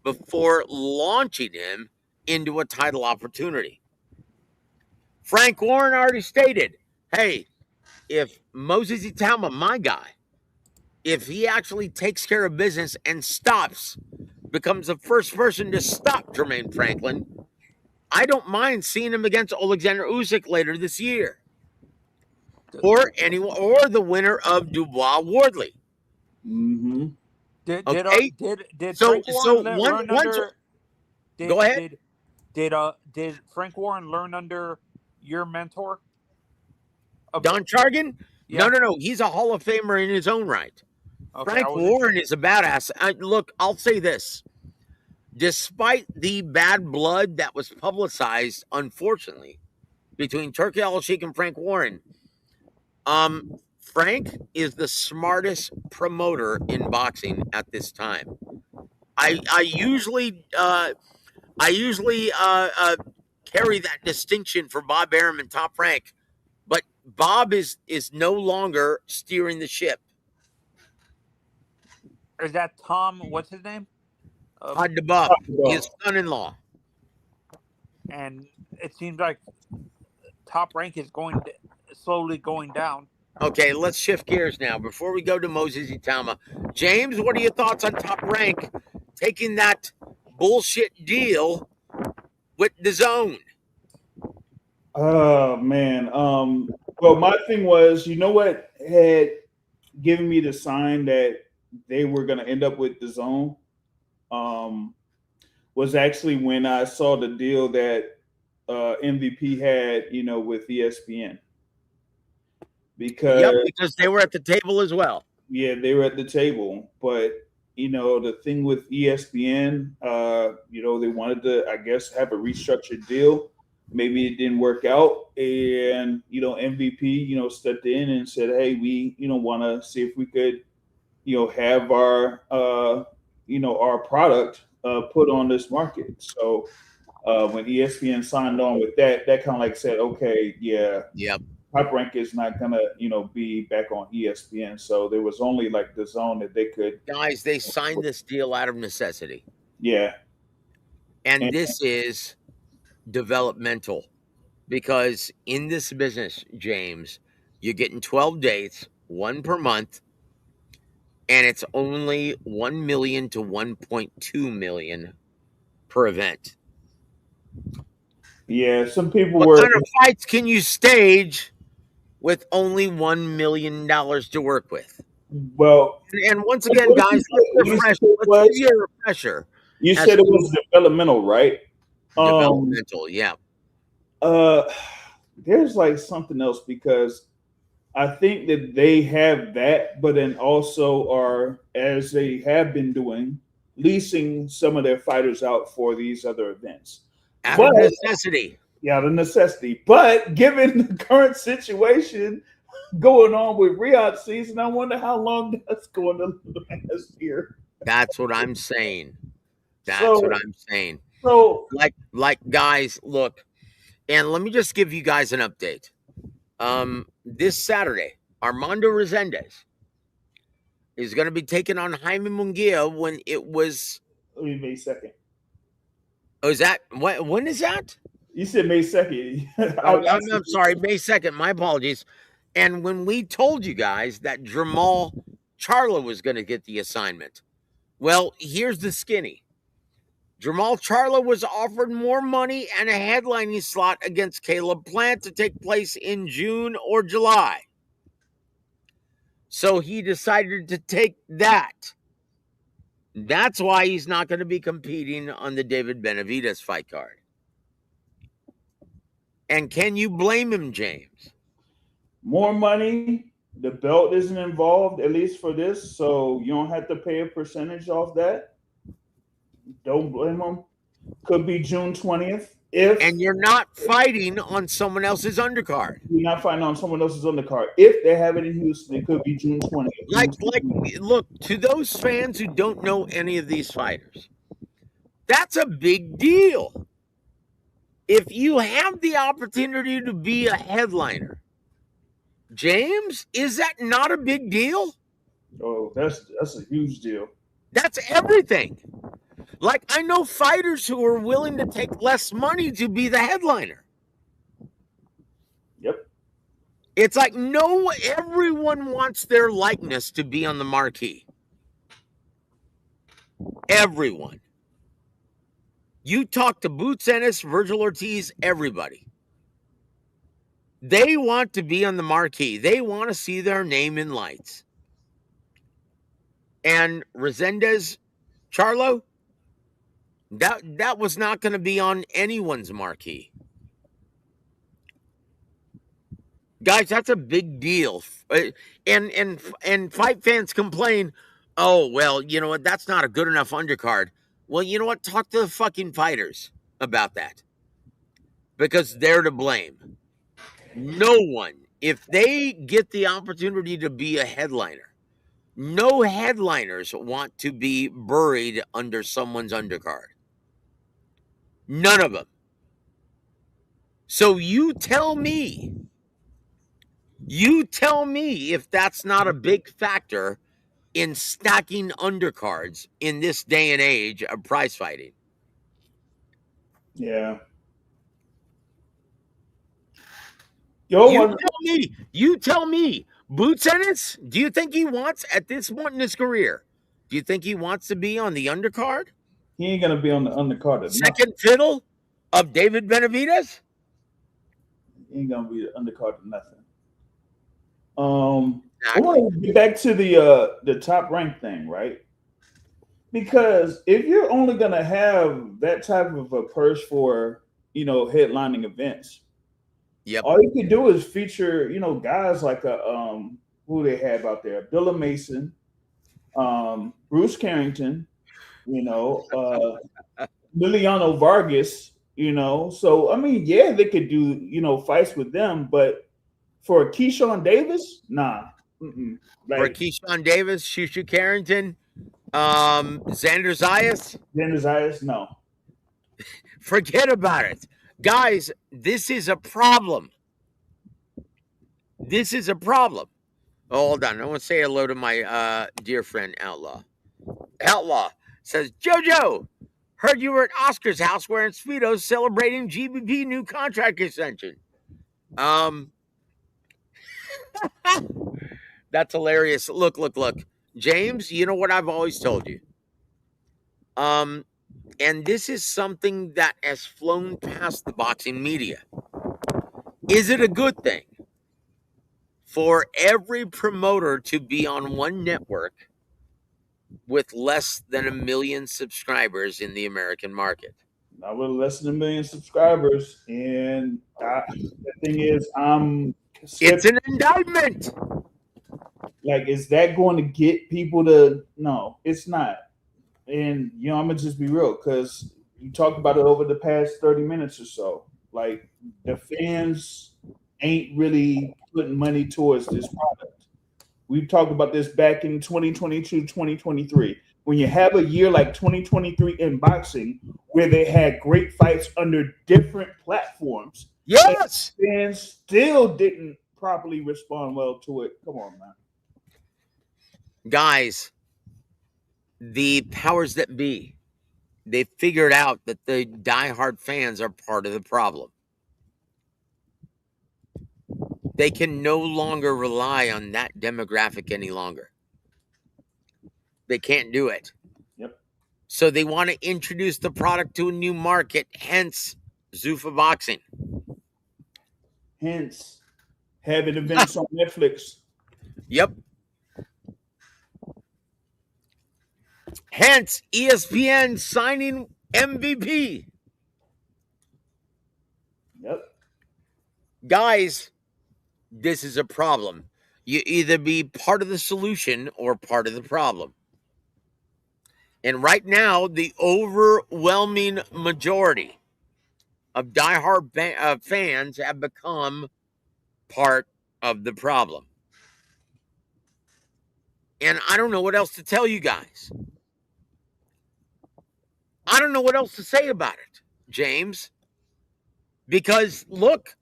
before launching him into a title opportunity. Frank Warren already stated, hey, if Moses Itauma, my guy, if he actually takes care of business and becomes the first person to stop Jermaine Franklin, I don't mind seeing him against Alexander Usyk later this year. Or the winner of Dubois-Wardley. Mm-hmm. Did Frank Warren learn under? Go ahead. Did Frank Warren learn under your mentor, Don Chargan? Yeah. No. He's a Hall of Famer in his own right. Okay, Frank Warren is a badass. Look, I'll say this. Despite the bad blood that was publicized, unfortunately, between Turki Al-Sheikh and Frank Warren, Frank is the smartest promoter in boxing at this time. I usually carry that distinction for Bob Arum and Top Rank, but Bob is no longer steering the ship. Is that Tom? What's his name? Todd DeBuff, his son-in-law. And it seems like Top Rank is slowly going down. Okay, let's shift gears now. Before we go to Moses Itauma, James, what are your thoughts on Top Rank taking that bullshit deal with the Zone? Oh man. Well, my thing was, you know what had given me the sign that they were going to end up with the Zone, was actually when I saw the deal that MVP had, with ESPN. Because they were at the table as well. Yeah, they were at the table, but the thing with ESPN, they wanted to, I guess, have a restructured deal. Maybe it didn't work out, and MVP, stepped in and said, "Hey, we, want to see if we could, have our, our product put on this market." So when ESPN signed on with that kind of like said, "Okay, yeah, yep, Top Rank is not gonna, be back on ESPN." So there was only like the Zone that they could. Guys, they signed this deal out of necessity. Yeah. And this is developmental, because in this business, James, you're getting 12 dates, one per month, and it's only 1 million to 1.2 million per event. Yeah, some people what were. What kind of fights can you stage with only $1 million to work with? Well, and once again, guys, let's give you a refresher. You said it was developmental, right? Developmental, yeah. There's like something else, because I think that they have that, but then also are, as they have been doing, leasing some of their fighters out for these other events. Out of necessity. Yeah, out of necessity. But given the current situation going on with Riyadh season, I wonder how long that's going to last here. That's what I'm saying. So, like guys, look, and let me just give you guys an update. This Saturday, Armando Resendez is going to be taking on Jaime Munguia when it was May 2nd. Oh, is that when is that? You said May 2nd. I'm sorry, May 2nd. My apologies. And when we told you guys that Jamal Charlo was going to get the assignment, well, here's the skinny. Jamal Charlo was offered more money and a headlining slot against Caleb Plant to take place in June or July. So he decided to take that. That's why he's not going to be competing on the David Benavidez fight card. And can you blame him, James? More money. The belt isn't involved, at least for this, so you don't have to pay a percentage off that. Don't blame him. Could be June 20th. And you're not fighting on someone else's undercard. You're not fighting on someone else's undercard. If they have it in Houston, it could be June 20th. Look, to those fans who don't know any of these fighters, that's a big deal. If you have the opportunity to be a headliner, James, is that not a big deal? Oh, that's a huge deal. That's everything. Like, I know fighters who are willing to take less money to be the headliner. Yep. It's like everyone wants their likeness to be on the marquee. Everyone. You talk to Boots Ennis, Virgil Ortiz, everybody. They want to be on the marquee. They want to see their name in lights. And Resendez Charlo, that was not going to be on anyone's marquee. Guys, that's a big deal. And fight fans complain, oh, well, you know what? That's not a good enough undercard. Well, you know what? Talk to the fucking fighters about that. Because they're to blame. No one, if they get the opportunity to be a headliner, no headliners want to be buried under someone's undercard. None of them. So you tell me if that's not a big factor in stacking undercards in this day and age of prize fighting. Yeah. You tell me, Boots Ennis, do you think he wants, at this point in his career, do you think he wants to be on the undercard? He ain't gonna be on the undercard. Second fiddle of David Benavidez? He ain't gonna be the undercard of nothing. I want to get back to the top rank thing, right? Because if you're only gonna have that type of a purse for headlining events, all you can do is feature guys like who they have out there, Abdullah Mason, Bruce Carrington, Liliano Vargas, So I mean, yeah, they could do fights with them, but for Keyshawn Davis, nah. For Keyshawn Davis, Shushu Carrington, Xander Zayas? Xander Zayas, no. Forget about it. Guys, this is a problem. This is a problem. Oh, hold on. I want to say hello to my dear friend Outlaw. Outlaw says, JoJo, heard you were at Oscar's house wearing Speedos celebrating GBP new contract extension. That's hilarious. Look. James, you know what I've always told you. And this is something that has flown past the boxing media. Is it a good thing for every promoter to be on one network with less than 1 million subscribers in the American market? Not with less than 1 million subscribers. And the thing is, it's an indictment. Like, is that going to get people to? No, it's not. And I'm gonna just be real, because you talked about it over the past 30 minutes or so. Like, the fans ain't really putting money towards this product. We've talked about this back in 2022, 2023. When you have a year like 2023 in boxing, where they had great fights under different platforms, yes, fans still didn't properly respond well to it. Come on, man. Guys, the powers that be, they figured out that the diehard fans are part of the problem. They can no longer rely on that demographic any longer. They can't do it. Yep. So they want to introduce the product to a new market, hence Zuffa Boxing. Hence having events on Netflix. Yep. Hence ESPN signing MVP. Yep. Guys, this is a problem. You either be part of the solution or part of the problem. And right now, the overwhelming majority of diehard fans have become part of the problem. And I don't know what else to tell you guys. I don't know what else to say about it, James. Because, look,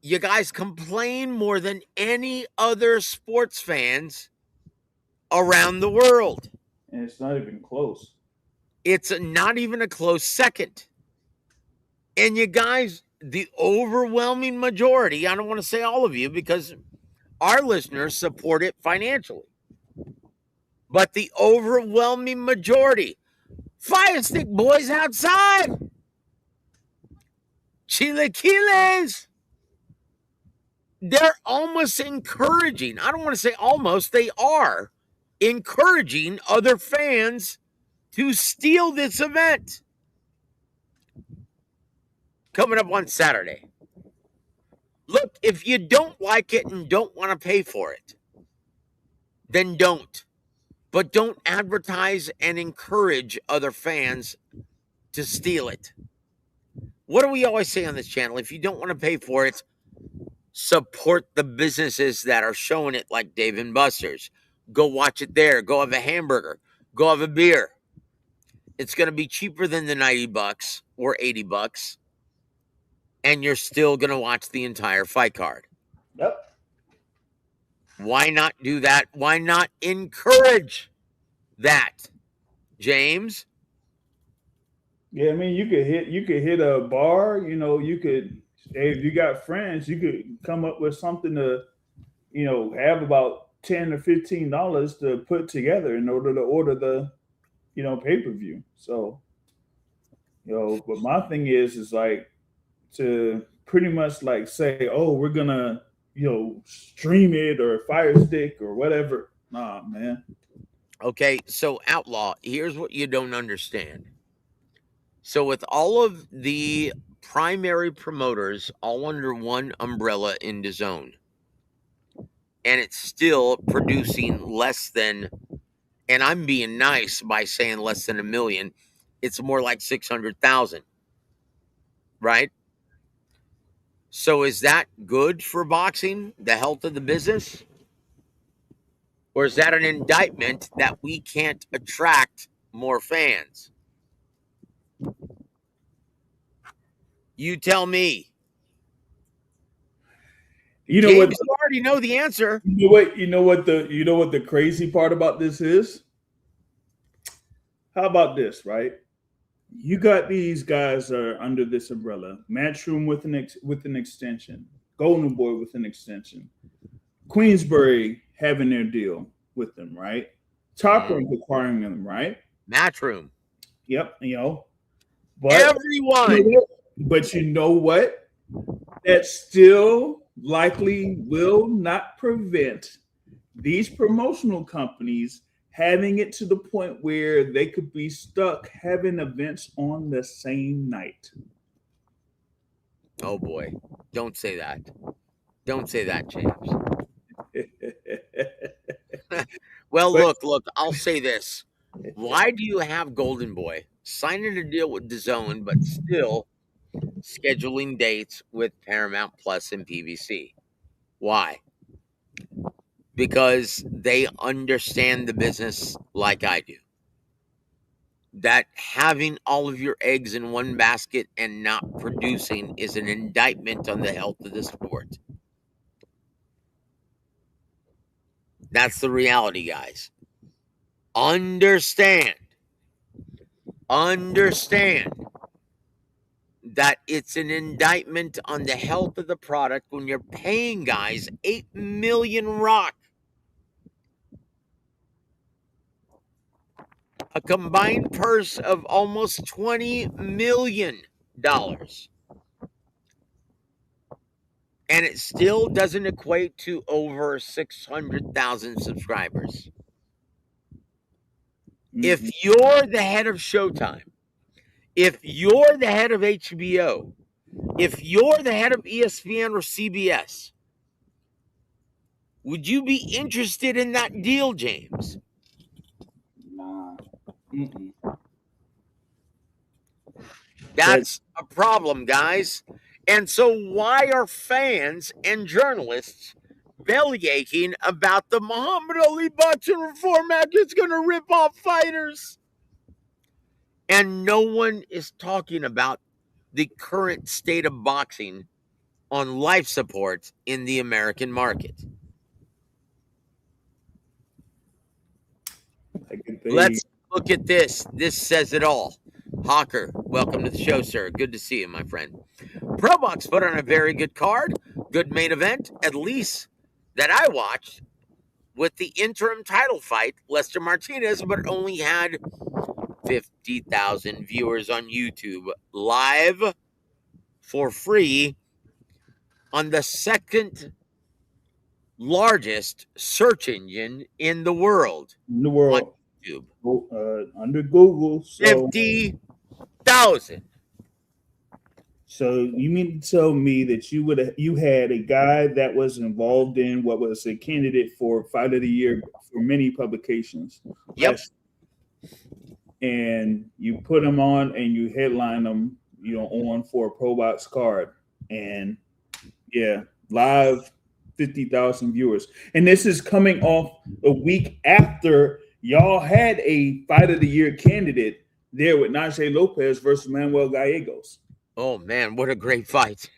you guys complain more than any other sports fans around the world. And it's not even close. It's not even a close second. And you guys, the overwhelming majority, I don't want to say all of you because our listeners support it financially, but the overwhelming majority, Fire Stick Boys outside, Chilaquiles, they're almost encouraging. I don't want to say almost, they are encouraging other fans to steal this event. Coming up on Saturday. Look, if you don't like it and don't want to pay for it, then don't. But don't advertise and encourage other fans to steal it. What do we always say on this channel? If you don't want to pay for it, support the businesses that are showing it, like Dave and Buster's. Go watch it there. Go have a hamburger. Go have a beer. It's going to be cheaper than the $90 or $80. And you're still going to watch the entire fight card. Yep. Why not do that? Why not encourage that, James? Yeah, I mean, you could hit a bar. You know, you could, if you got friends, you could come up with something to, have about $10 or $15 to put together in order to order the, pay-per-view. So, but my thing is like to pretty much like say, oh, we're gonna, stream it or Fire Stick or whatever. Nah, man. Okay, so Outlaw, here's what you don't understand. So with all of the primary promoters all under one umbrella in DAZN, and it's still producing less than, and I'm being nice by saying less than 1 million, it's more like 600,000, right? So is that good for boxing, the health of the business? Or is that an indictment that we can't attract more fans? You tell me. You know James, what? you already know the answer. You know what the crazy part about this is? How about this, right? You got these guys that are under this umbrella. Matchroom with an extension. Golden Boy with an extension. Queensbury having their deal with them, right? Top Rank acquiring them, right? Matchroom. Yep, but everyone. But you know what? That still likely will not prevent these promotional companies having it to the point where they could be stuck having events on the same night. Oh boy, don't say that. Don't say that, James. Well, look, I'll say this. Why do you have Golden Boy signing a deal with DAZN but still scheduling dates with Paramount Plus and PBC? Why? Because they understand the business like I do. That having all of your eggs in one basket and not producing is an indictment on the health of the sport. That's the reality, guys. Understand that it's an indictment on the health of the product when you're paying guys $8 million rock. A combined purse of almost $20 million. And it still doesn't equate to over 600,000 subscribers. Mm-hmm. If you're the head of Showtime, if you're the head of HBO, if you're the head of ESPN or CBS, would you be interested in that deal, James? Nah. That's a problem, guys. And so why are fans and journalists bellyaching about the Muhammad Ali Boxing Reform Act? It's going to rip off fighters. And no one is talking about the current state of boxing on life support in the American market. Let's look at this. This says it all. Hawker, welcome to the show, sir. Good to see you, my friend. ProBox put on a very good card, good main event, at least that I watched, with the interim title fight, Lester Martinez, but it only had 50,000 viewers on YouTube live for free on the second largest search engine in the world. In the world. YouTube. Under Google. So 50,000. So you mean to tell me that you had a guy that was involved in what was a candidate for Fight of the Year for many publications? Yep. And you put him on and you headline him, on for a ProBox card, and live 50,000 viewers. And this is coming off a week after y'all had a Fight of the Year candidate there with Najee Lopez versus Manuel Gallegos. Oh man, what a great fight.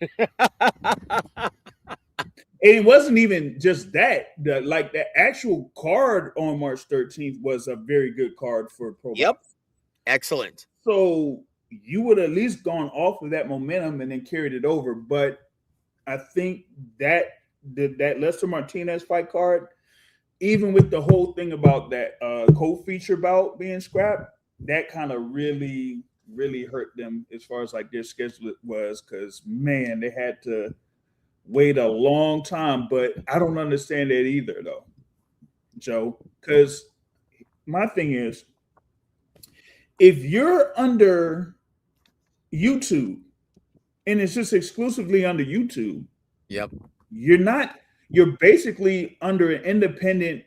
it wasn't even just that. The actual card on March 13th was a very good card for Pro Yep. Box. Excellent. So you would have at least gone off of that momentum and then carried it over. But I think that that Lester Martinez fight card, even with the whole thing about that co-feature bout being scrapped, that kind of really hurt them as far as like their schedule was, because man, they had to wait a long time. But I don't understand that either, though, Joe, because my thing is, if you're under YouTube and it's just exclusively under YouTube, Yep. You're basically under an independent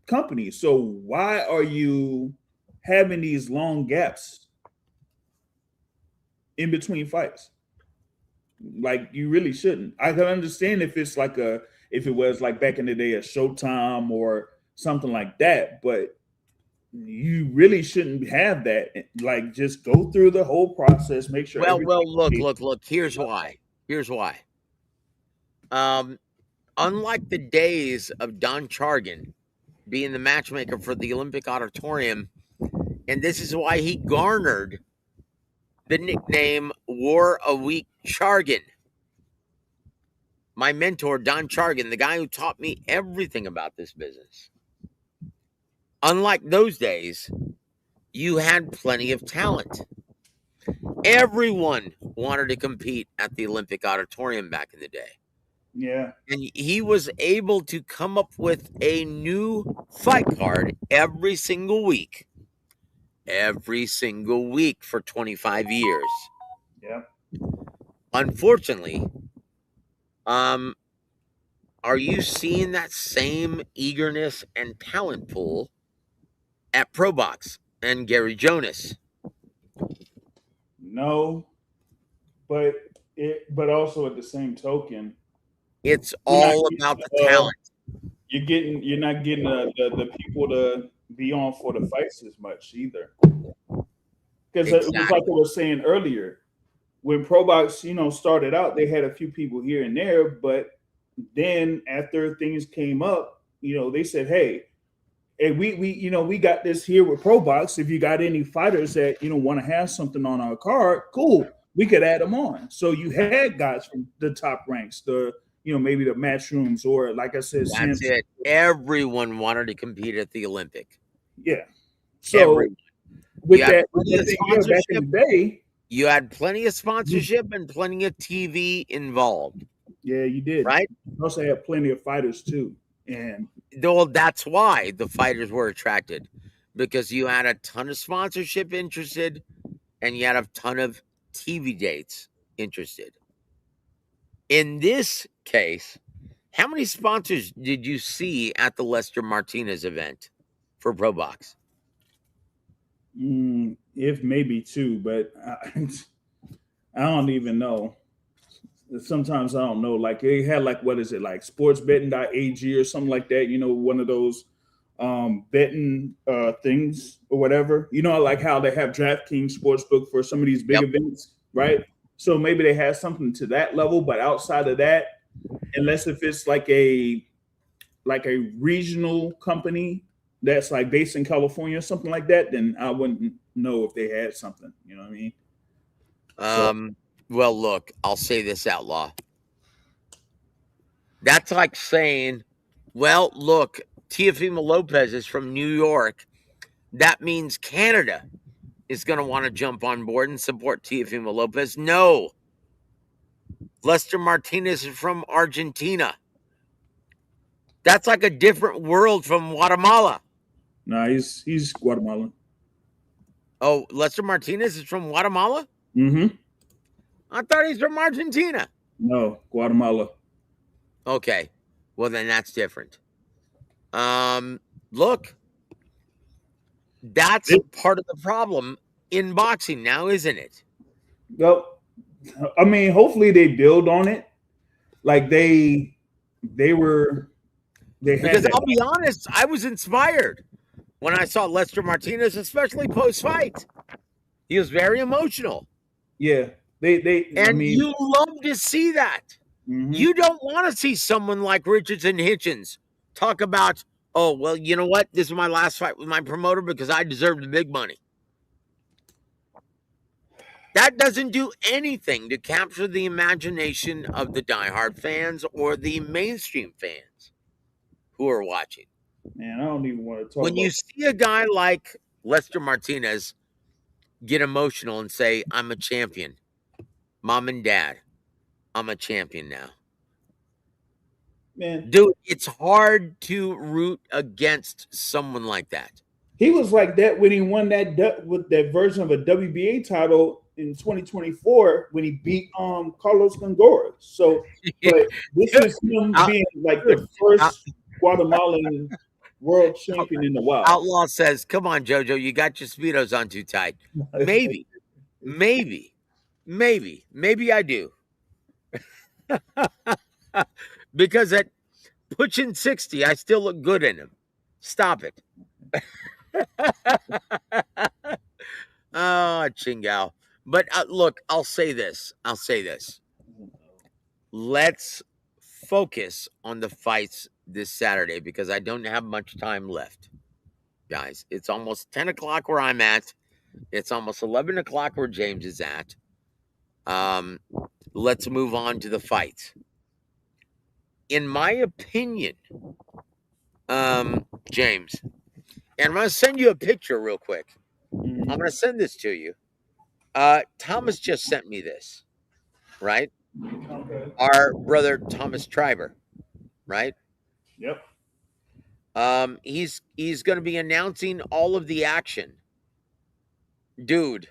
company. So why are you having these long gaps in between fights? Like, you really shouldn't. I can understand if it's like if it was like back in the day a Showtime or something like that, but you really shouldn't have that. Like, just go through the whole process, make sure. Well, look. Here's why. Unlike the days of Don Chargan being the matchmaker for the Olympic Auditorium, and this is why he garnered the nickname War a Week Chargan. My mentor, Don Chargan, the guy who taught me everything about this business. Unlike those days, you had plenty of talent. Everyone wanted to compete at the Olympic Auditorium back in the day. Yeah. And he was able to come up with a new fight card every single week for 25 years. Yeah. Unfortunately, are you seeing that same eagerness and talent pool at ProBox and Gary Jonas? No, but also at the same token, it's all about the talent. You're not getting the people to be on for the fights as much either. Because it was like I was saying earlier, when ProBox, started out, they had a few people here and there, but then after things came up, they said, hey, we got this here with ProBox. If you got any fighters that want to have something on our card, cool, we could add them on. So you had guys from the top ranks, maybe the Matchrooms, or like I said, that's it. Everyone wanted to compete at the Olympic. Yeah. So with that back in the day, you had plenty of sponsorship and plenty of TV involved. Yeah, you did. Right? You also had plenty of fighters too. And well, that's why the fighters were attracted, because you had a ton of sponsorship interested and you had a ton of TV dates interested. In this case, how many sponsors did you see at the Lester Martinez event for ProBox? If maybe two, but I don't even know. Sometimes I don't know. Like they had what is it, like sportsbetting.ag or something like that, one of those betting things or whatever. Like how they have DraftKings Sportsbook for some of these big events, right? So maybe they had something to that level, but outside of that, unless if it's like a regional company that's like based in California or something like that, then I wouldn't know if they had something. You know what I mean? Well, look, I'll say this, Outlaw. That's like saying, well, look, Teofimo Lopez is from New York. That means Canada is going to want to jump on board and support Teofimo Lopez. No. Lester Martinez is from Argentina. That's like a different world from Guatemala. No, he's Guatemalan. Oh, Lester Martinez is from Guatemala? Mm-hmm. I thought he's from Argentina. No, Guatemala. Okay. Well, then that's different. Look, that's part of the problem in boxing now, isn't it? Well, I mean, hopefully they build on it. Like because I'll be honest, I was inspired when I saw Lester Martinez, especially post-fight. He was very emotional. Yeah. You love to see that. You don't want to see someone like Richardson Hitchens talk about, oh, well, you know what? This is my last fight with my promoter because I deserve the big money. That doesn't do anything to capture the imagination of the diehard fans or the mainstream fans who are watching. Man, I don't even want to talk When you about. see a guy like Lester Martinez get emotional and say, I'm a champion, mom and dad, I'm a champion now. Man, Dude, it's hard to root against someone like that. he was like that when he won with that version of a WBA title in 2024 when he beat Carlos Gongora. So, but this is him being like the first Guatemalan world champion in the wild. Outlaw says, come on, JoJo, you got your Speedos on too tight. Maybe I do. Because at pushing 60, I still look good in them. Stop it. Oh, Chingao. But look, I'll say this. Let's focus on the fights this Saturday because I don't have much time left. Guys, it's almost 10 o'clock where I'm at. It's almost 11 o'clock where James is at. Let's move on to the fights. In my opinion, James, and I'm going to send you a picture real quick. I'm going to send this to you. Thomas just sent me this, right? Okay. Our brother Thomas Triber, right? Yep. He's going to be announcing all of the action. Dude.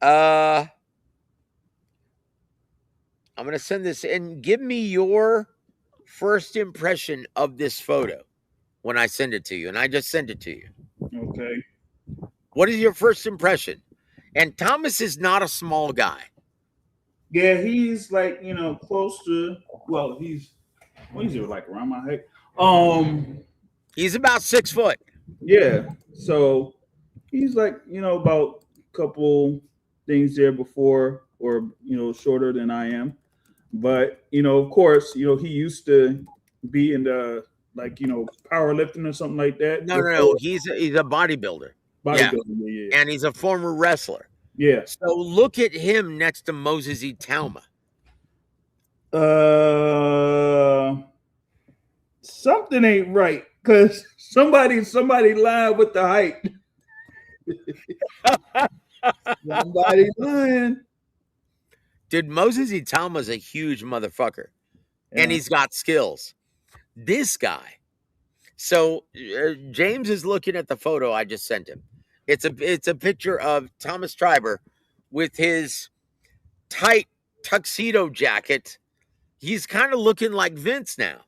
I'm going to send this and give me your first impression of this photo when I send it to you. And I just sent it to you. Okay. What is your first impression? And Thomas is not a small guy. Yeah, he's like, close to, well, he's like around my height. He's about 6 foot. Yeah. So he's like, about a couple things there before or, shorter than I am. But, of course, he used to be in the powerlifting or something like that. No. He's a bodybuilder. Yeah. And he's a former wrestler. Yeah. So look at him next to Moses Itauma. Something ain't right because somebody lied with the height. Somebody lying. Dude, Moses Itauma's a huge motherfucker. Yeah. And he's got skills. This guy. So James is looking at the photo I just sent him. It's a picture of Thomas Triber with his tight tuxedo jacket. He's kind of looking like Vince now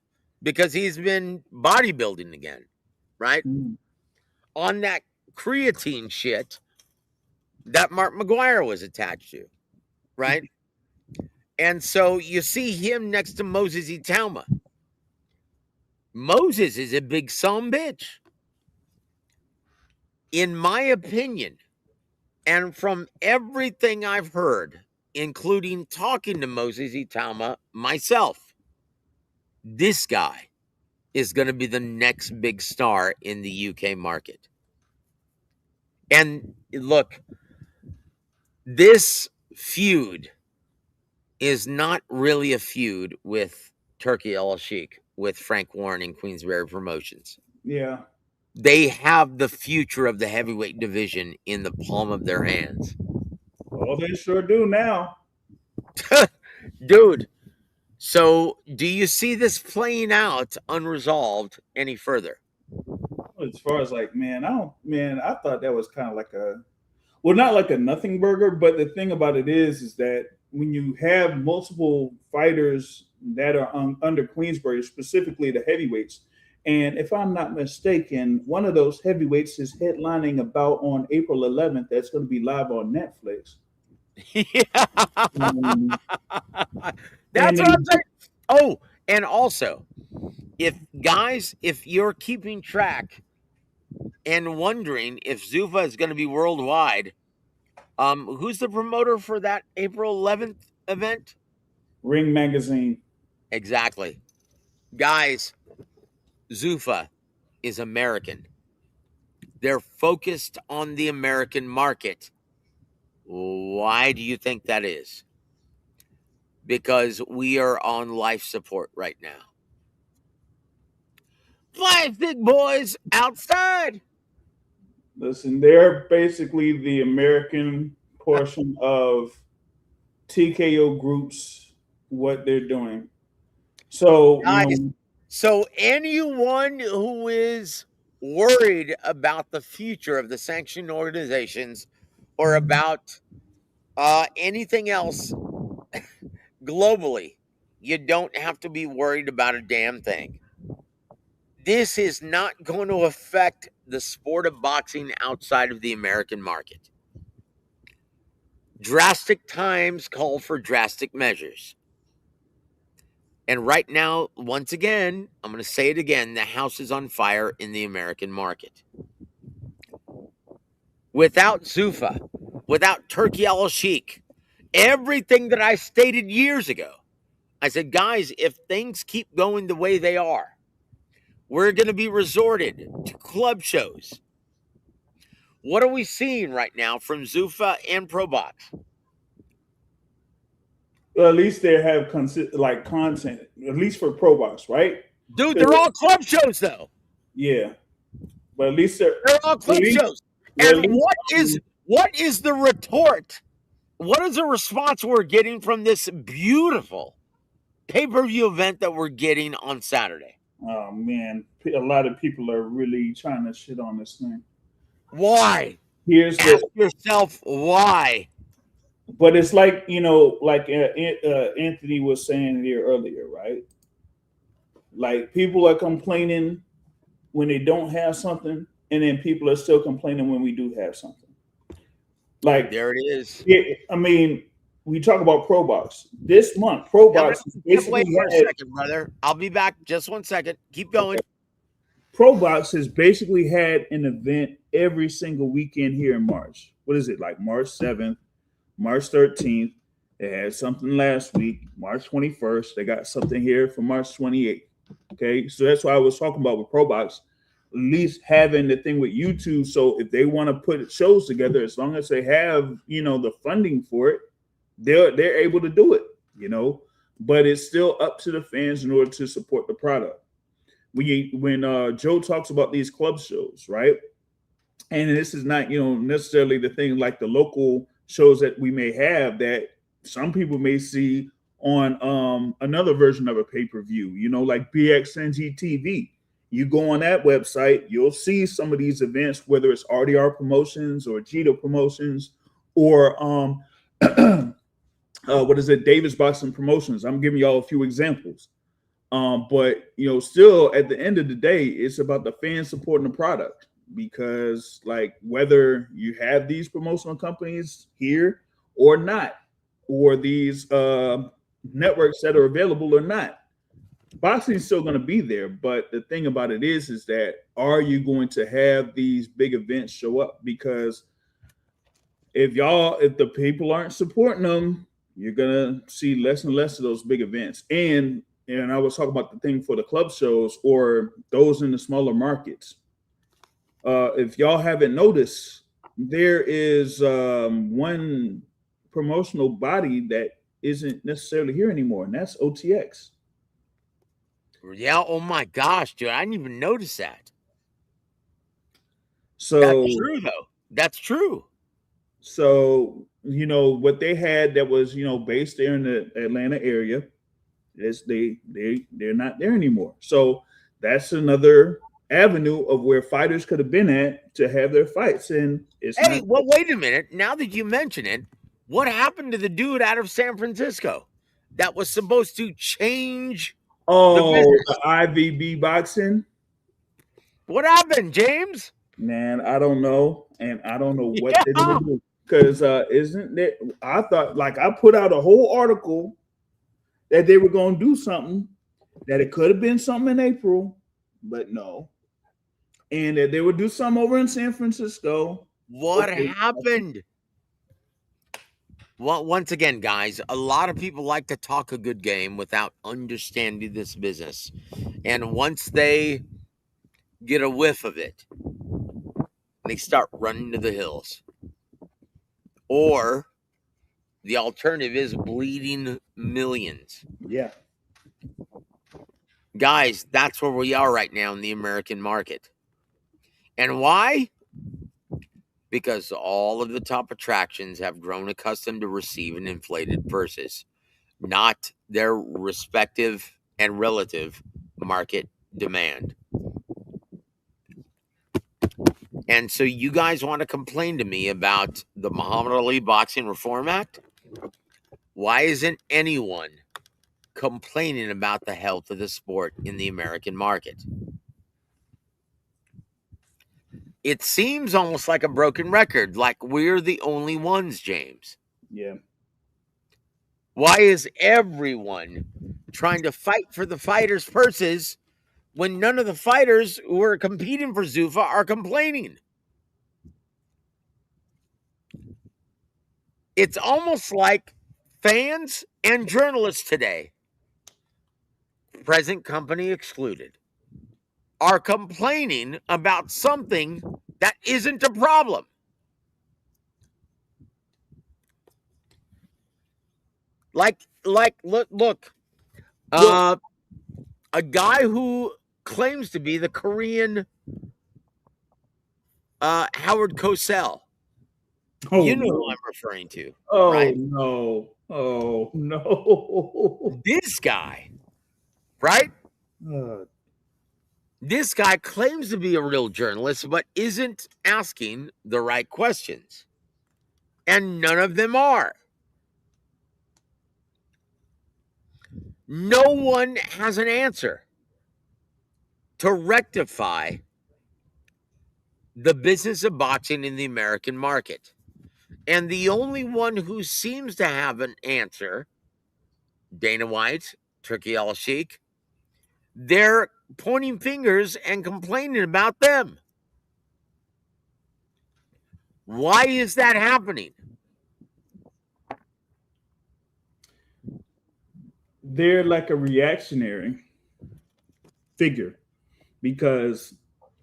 because he's been bodybuilding again, right? On that creatine shit that Mark McGuire was attached to, right? And so you see him next to Moses Itauma. Moses is a big son bitch. In my opinion, and from everything I've heard, including talking to Moses Itauma myself, this guy is going to be the next big star in the UK market. And look, this feud is not really a feud with Turkey El Sheikh, with Frank Warren and Queensberry Promotions. Yeah. They have the future of the heavyweight division in the palm of their hands. Oh, they sure do now. Dude, so do you see this playing out unresolved any further? As far as like, I thought that was kind of like not like a nothing burger, but the thing about it is that when you have multiple fighters that are under Queensberry, specifically the heavyweights, and if I'm not mistaken, one of those heavyweights is headlining about on April 11th. That's going to be live on Netflix. Yeah. That's what I'm saying. Oh, and also, if you're keeping track and wondering if Zuffa is going to be worldwide, who's the promoter for that April 11th event? Ring Magazine. Exactly. Guys, Zuffa is American. They're focused on the American market. Why do you think that is? Because we are on life support right now. Plastic boys outside. Listen, they're basically the American portion of TKO Group's what they're doing. So, Guys, so anyone who is worried about the future of the sanctioned organizations or about anything else globally, you don't have to be worried about a damn thing. This is not going to affect the sport of boxing outside of the American market. Drastic times call for drastic measures. And right now, once again, I'm going to say it again, the house is on fire in the American market. Without Zuffa, without Turkey Al Sheikh, everything that I stated years ago, I said, guys, if things keep going the way they are, we're going to be resorted to club shows. What are we seeing right now from Zuffa and ProBox? Well, at least they have content, at least for ProBox, right? Dude, they're all club shows, though. Yeah, but at least they're all club shows. And what is the retort? What is the response we're getting from this beautiful pay-per-view event that we're getting on Saturday? Oh man, a lot of people are really trying to shit on this thing. Why? Ask yourself why. But it's like, like Anthony was saying here earlier, right? Like people are complaining when they don't have something, and then people are still complaining when we do have something. Like there it is. I mean, we talk about ProBox this month. ProBox Wait for a second, brother. I'll be back. Just 1 second. Keep going. ProBox has basically had an event every single weekend here in March. What is it, like March 7th, March 13th? They had something last week, March 21st. They got something here for March 28th. Okay, so that's why I was talking about with ProBox, at least having the thing with YouTube. So if they want to put shows together, as long as they have, the funding for it, they're able to do it, But it's still up to the fans in order to support the product. When Joe talks about these club shows, right? And this is not, necessarily the thing like the local shows that we may have that some people may see on another version of a pay-per-view, like BXNG TV. You go on that website, you'll see some of these events, whether it's RDR Promotions or Jito Promotions or what is it, Davis Boxing Promotions. I'm giving y'all a few examples. But still at the end of the day, it's about the fans supporting the product, because like whether you have these promotional companies here or not, or these networks that are available or not, boxing is still going to be there. But the thing about it is that are you going to have these big events show up? Because if the people aren't supporting them, you're gonna see less and less of those big events. And I was talking about the thing for the club shows or those in the smaller markets. If y'all haven't noticed, there is one promotional body that isn't necessarily here anymore, and that's OTX. Yeah, oh my gosh, dude, I didn't even notice that. So that's true, though. That's true. So, what they had that was, based there in the Atlanta area, is they're not there anymore. So that's another avenue of where fighters could have been at to have their fights. And wait a minute. Now that you mention it, what happened to the dude out of San Francisco that was supposed to change the IVB boxing? What happened, James? Man, I don't know. And I don't know what they're going to do. Because isn't it? I thought, like, I put out a whole article that they were going to do something, that it could have been something in April, but no. And that they would do something over in San Francisco. What happened? Well, once again, guys, a lot of people like to talk a good game without understanding this business. And once they get a whiff of it, they start running to the hills. Or the alternative is bleeding millions. Yeah. Guys, that's where we are right now in the American market. And why? Because all of the top attractions have grown accustomed to receiving inflated purses, not their respective and relative market demand. And so you guys want to complain to me about the Muhammad Ali Boxing Reform Act? Why isn't anyone complaining about the health of the sport in the American market? It seems almost like a broken record, like we're the only ones, James. Yeah. Why is everyone trying to fight for the fighters' purses when none of the fighters who are competing for Zuffa are complaining? It's almost like fans and journalists today, present company excluded, are complaining about something that isn't a problem. Look, a guy who claims to be the Korean Howard Cosell. Oh, you know no. who I'm referring to, Oh, right? no. Oh, no. This guy, right? Uh, This guy claims to be a real journalist, but isn't asking the right questions. And none of them are. No one has an answer to rectify the business of boxing in the American market. And the only one who seems to have an answer, Dana White, Turkey Al Sheikh, they're pointing fingers and complaining about them. Why is that happening? they're like a reactionary figure because,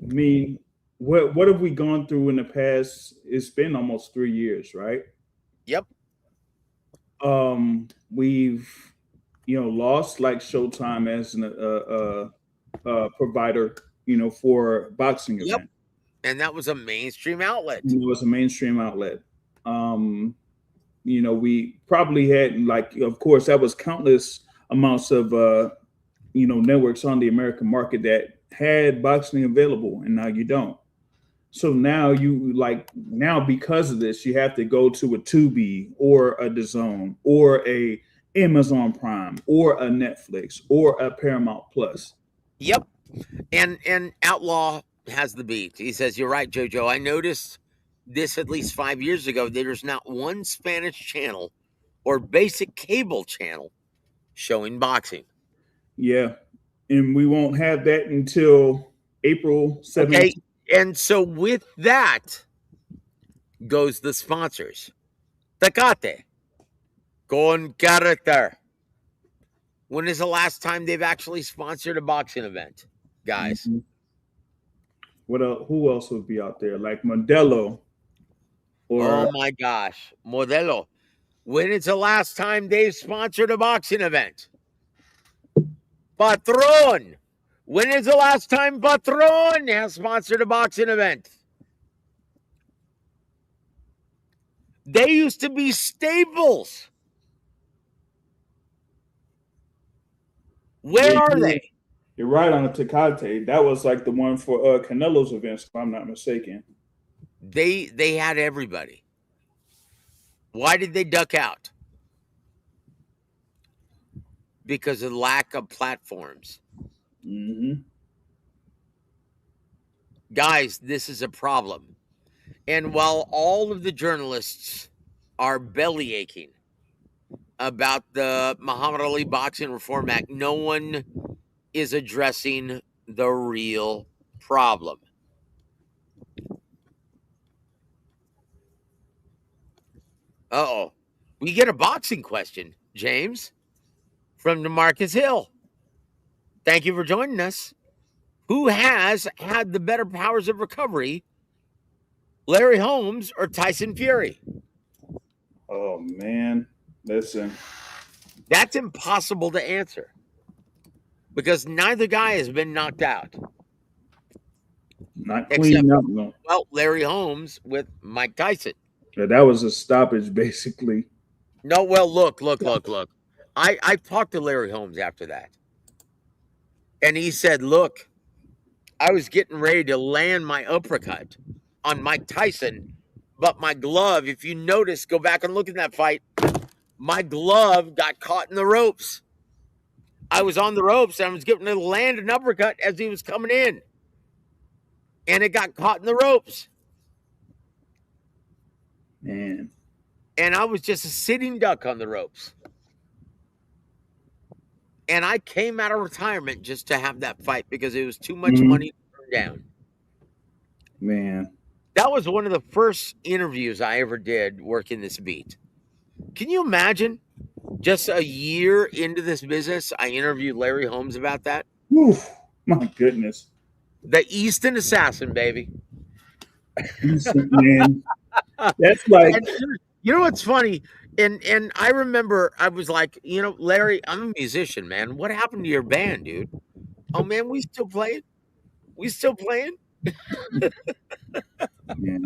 I mean, what have we gone through in the past? It's been almost 3 years, right? Yep. We've lost like Showtime as a provider, for boxing Yep. event. And that was a mainstream outlet. It was a mainstream outlet. We probably had, like, of course, that was countless amounts of networks on the American market that had boxing available, and now you don't. So now because of this, you have to go to a Tubi or a DAZN or a Amazon Prime or a Netflix or a Paramount Plus. Yep. And Outlaw has the beat. He says, "You're right, JoJo. I noticed this at least 5 years ago. There's not one Spanish channel or basic cable channel showing boxing." Yeah. And we won't have that until April 17th. Okay. And so with that goes the sponsors. Tecate. Con character. When is the last time they've actually sponsored a boxing event, guys? Mm-hmm. What else? Who else would be out there? Like Modelo. Oh my gosh. Modelo. When is the last time they've sponsored a boxing event? Patron. When is the last time Patron has sponsored a boxing event? They used to be staples. Where are they? You're right on the Tecate. That was like the one for Canelo's events, if I'm not mistaken. They had everybody. Why did they duck out? Because of lack of platforms. Mm-hmm. Guys, this is a problem. And while all of the journalists are belly aching about the Muhammad Ali Boxing Reform Act, no one is addressing the real problem. Uh-oh. We get a boxing question, James, from DeMarcus Hill. Thank you for joining us. Who has had the better powers of recovery, Larry Holmes or Tyson Fury? Oh man, listen. That's impossible to answer because neither guy has been knocked out. Not Except, clean up, no. well, Larry Holmes with Mike Tyson. Yeah, that was a stoppage, basically. No, well, look. I talked to Larry Holmes after that. And he said, look, I was getting ready to land my uppercut on Mike Tyson, but my glove, if you notice, go back and look at that fight, my glove got caught in the ropes. I was on the ropes and I was getting to land an uppercut as he was coming in. And it got caught in the ropes. Man. And I was just a sitting duck on the ropes. And I came out of retirement just to have that fight because it was too much money to turn down. Man. That was one of the first interviews I ever did working this beat. Can you imagine? Just a year into this business, I interviewed Larry Holmes about that. Oof, my goodness. The Easton Assassin, baby. Man. That's like... And you know what's funny? And I remember I was like, Larry, I'm a musician, man. What happened to your band, dude? Oh, man, we still playing? We still playing? Yeah.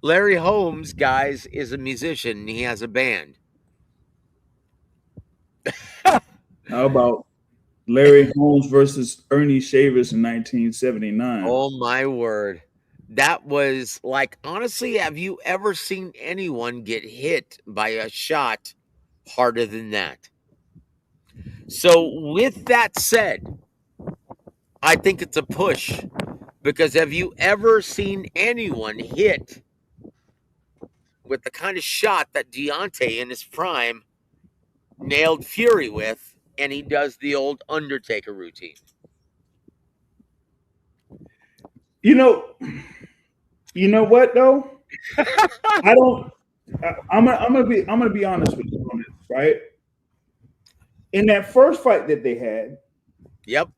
Larry Holmes, guys, is a musician. He has a band. How about Larry Holmes versus Ernie Shavers in 1979? Oh, my word. That was like, honestly, have you ever seen anyone get hit by a shot harder than that? So with that said, I think it's a push because have you ever seen anyone hit with the kind of shot that Deontay in his prime nailed Fury with, and he does the old Undertaker routine? You know what though? I'm gonna be honest with you on this, right? In that first fight that they had, yep,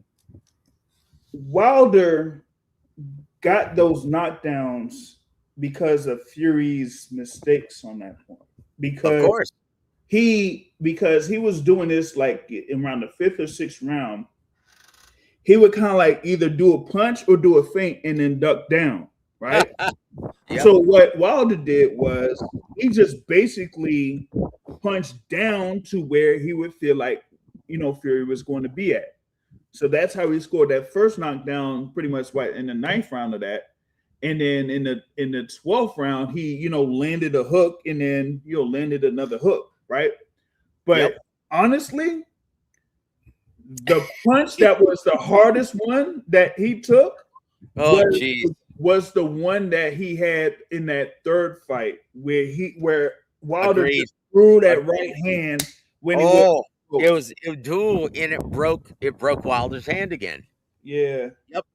Wilder got those knockdowns because of Fury's mistakes on that point. Because of course. He was doing this like around the 5th or 6th round. He would kind of like either do a punch or do a feint and then duck down, right? Yep. So what Wilder did was he just basically punched down to where he would feel like, Fury was going to be at. So that's how he scored that first knockdown pretty much right in the 9th round of that. And then in the 12th round, he, landed a hook and then, landed another hook, right? But honestly, the punch that was the hardest one that he took was the one that he had in that 3rd fight where Wilder just threw that right hand when it was dual and it broke Wilder's hand again. Yeah. Yep.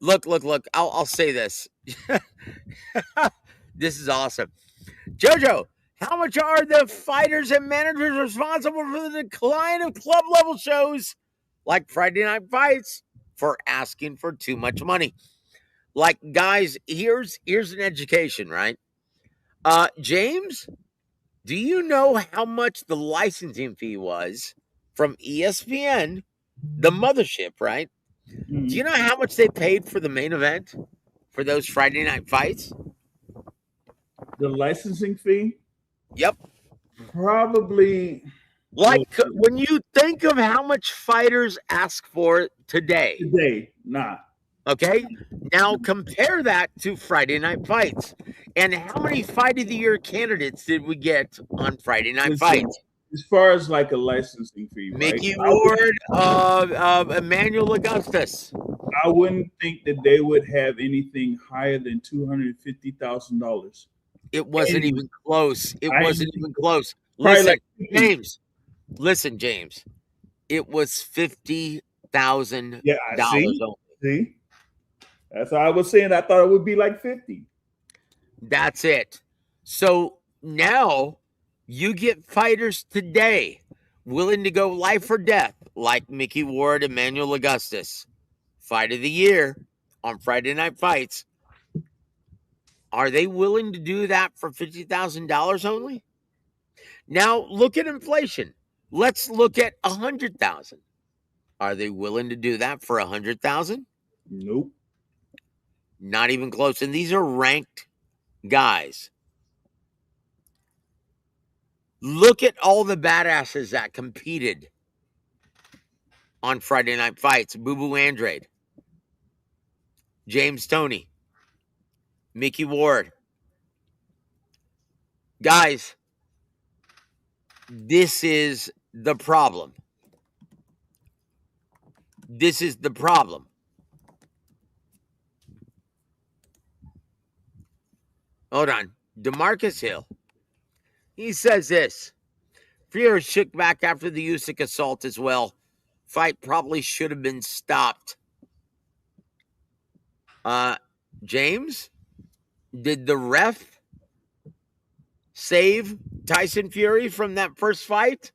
Look. I'll say this. This is awesome. Jojo, how much are the fighters and managers responsible for the decline of club level shows like Friday Night Fights for asking for too much money? Like, guys, here's an education, right? James, do you know how much the licensing fee was from ESPN, the mothership, right? Mm-hmm. Do you know how much they paid for the main event for those Friday Night Fights? The licensing fee? Yep. Probably. Like, when you think of how much fighters ask for today. Nah. Okay? Now compare that to Friday Night Fights. And how many Fight of the Year candidates did we get on Friday Night Fights? As far as like a licensing fee, Mickey Ward, Emmanuel Augustus. I wouldn't think that they would have anything higher than $250,000. It wasn't even close. It wasn't even close. Listen, James. Listen, James. It was $50,000. Yeah, see? That's what I was saying. I thought it would be like 50. That's it. So now You get fighters today willing to go life or death, like Mickey Ward, Emmanuel Augustus, fight of the year on Friday Night Fights. Are they willing to do that for $50,000 only? Now look at inflation. Let's look at 100,000. Are they willing to do that for 100,000? Nope. Not even close. And these are ranked guys. Look at all the badasses that competed on Friday Night Fights. Boo Boo Andrade, James Toney, Mickey Ward. Guys, this is the problem. This is the problem. Hold on. DeMarcus Hill. He says this. Fury shook back after the Usyk assault as well. Fight probably should have been stopped. James, did the ref save Tyson Fury from that first fight?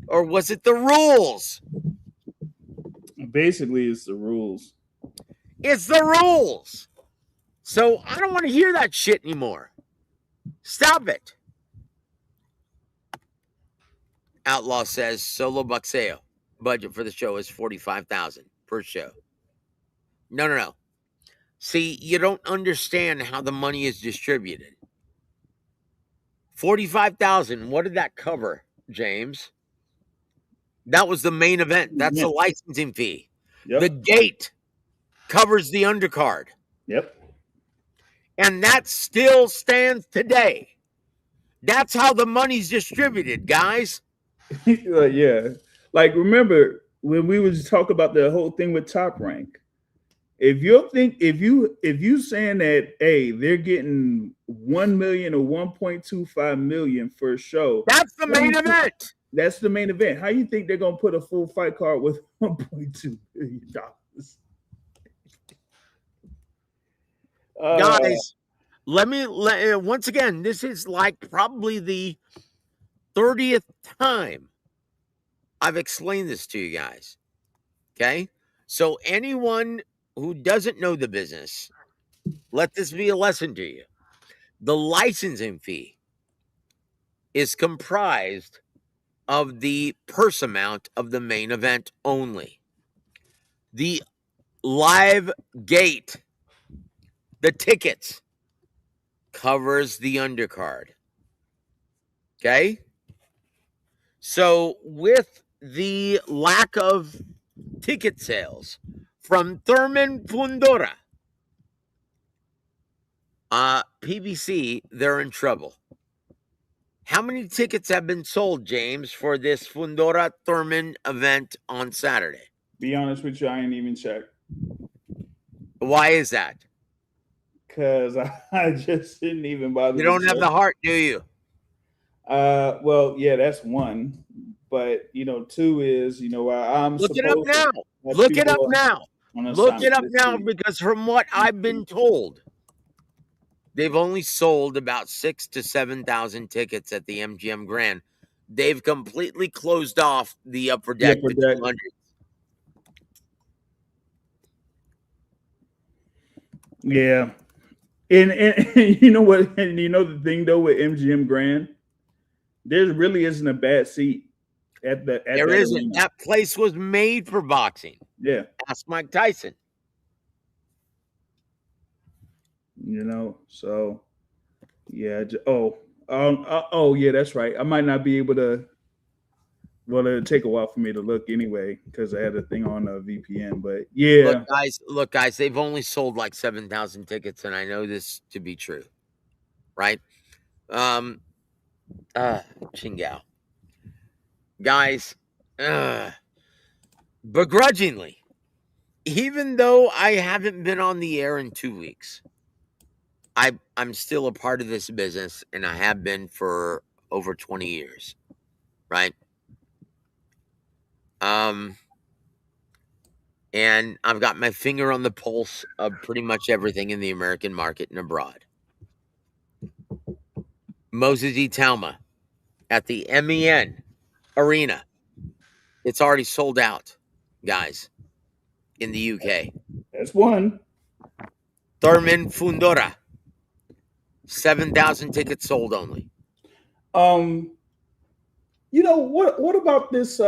Or was it the rules? Basically, it's the rules. It's the rules. So I don't want to hear that shit anymore. Stop it. Outlaw says Solo Boxeo budget for the show is $45,000 per show. No. See, you don't understand how the money is distributed. $45,000. What did that cover, James? That was the main event. That's the licensing fee. Yep. The gate covers the undercard. Yep. And that still stands today. That's how the money's distributed, guys. Yeah. Like, remember when we was talking about the whole thing with Top Rank? If you saying that, hey, they're getting 1 million or 1.25 million for a show, that's the main event. That's the main event. How you think they're gonna put a full fight card with $1.2 million? Guys, once again, this is like probably the 30th time I've explained this to you guys. Okay? So anyone who doesn't know the business, let this be a lesson to you. The licensing fee is comprised of the purse amount of the main event only. The live gate, the tickets, covers the undercard. Okay? So with the lack of ticket sales from Thurman Fundora, PBC, they're in trouble. How many tickets have been sold, James, for this Fundora Thurman event on Saturday? Be honest with you, I ain't even checked. Why is that? Because I just didn't even bother. You don't have the heart, do you? Well, yeah, that's one. But, two is, I'm Look it up now. Look it up now. Look it up now, because from what I've been told, they've only sold about 6,000 to 7,000 tickets at the MGM Grand. They've completely closed off the upper deck to 200. Yeah. And you know what? And you know the thing though with MGM Grand, there really isn't a bad seat at that. There isn't. Arena. That place was made for boxing. Yeah. Ask Mike Tyson. So yeah. Yeah, that's right. I might not be able to. Well, it'll take a while for me to look anyway because I had a thing on a VPN. But yeah, look, guys, they've only sold like 7,000 tickets, and I know this to be true, right? Chingao, guys, begrudgingly, even though I haven't been on the air in 2 weeks, I'm still a part of this business, and I have been for over 20 years, right? And I've got my finger on the pulse of pretty much everything in the American market and abroad. Moses Itauma at the MEN Arena. It's already sold out, guys, in the UK. That's one. Thurman Fundora, 7,000 tickets sold only. You know what about this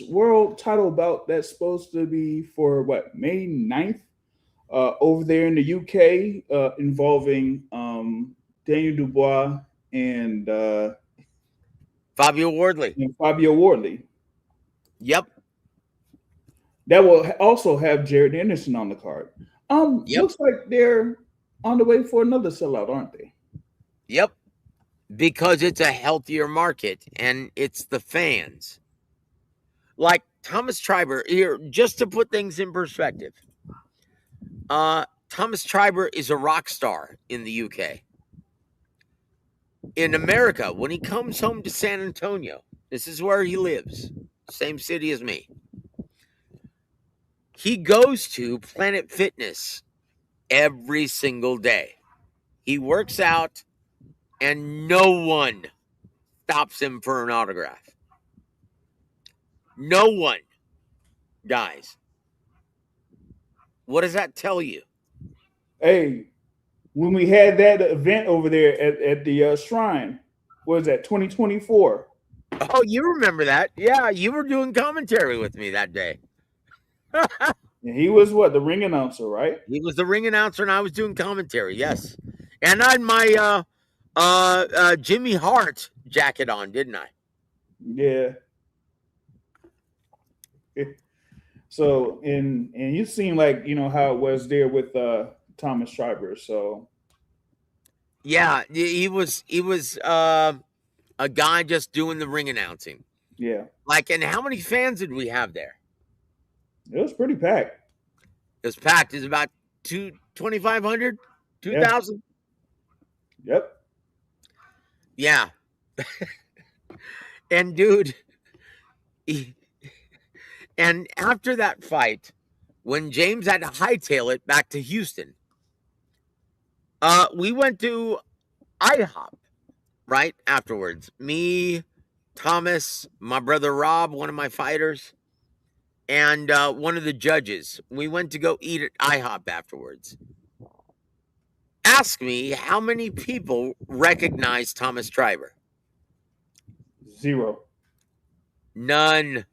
world title bout that's supposed to be for what, May 9th, over there in the UK, involving Daniel Dubois and Fabio Wardley. Yep. That will also have Jared Anderson on the card. Looks like they're on the way for another sellout, aren't they? Yep. Because it's a healthier market and it's the fans. Like Thomas Triber here, just to put things in perspective. Thomas Triber is a rock star in the UK. In America, when he comes home to San Antonio, this is where he lives, same city as me. He goes to Planet Fitness every single day. He works out and no one stops him for an autograph. No one, guys. What does that tell you? Hey, when we had that event over there at the Shrine, what was that, 2024? Oh, you remember that? Yeah, you were doing commentary with me that day. And he was what, the ring announcer, right? He was the ring announcer, and I was doing commentary. Yes, and I had my Jimmy Hart jacket on, didn't I? Yeah. So and you seem like you know how it was there with Thomas Schreiber. So yeah, he was a guy just doing the ring announcing. Yeah. Like, and how many fans did we have there? It was pretty packed. It was packed. It was about 2,500, 2,000. Yep. Yeah. And dude, and after that fight, when James had to hightail it back to Houston, we went to IHOP right afterwards. Me, Thomas, my brother Rob, one of my fighters, and one of the judges. We went to go eat at IHOP afterwards. Ask me how many people recognize Thomas Triber. 0. None.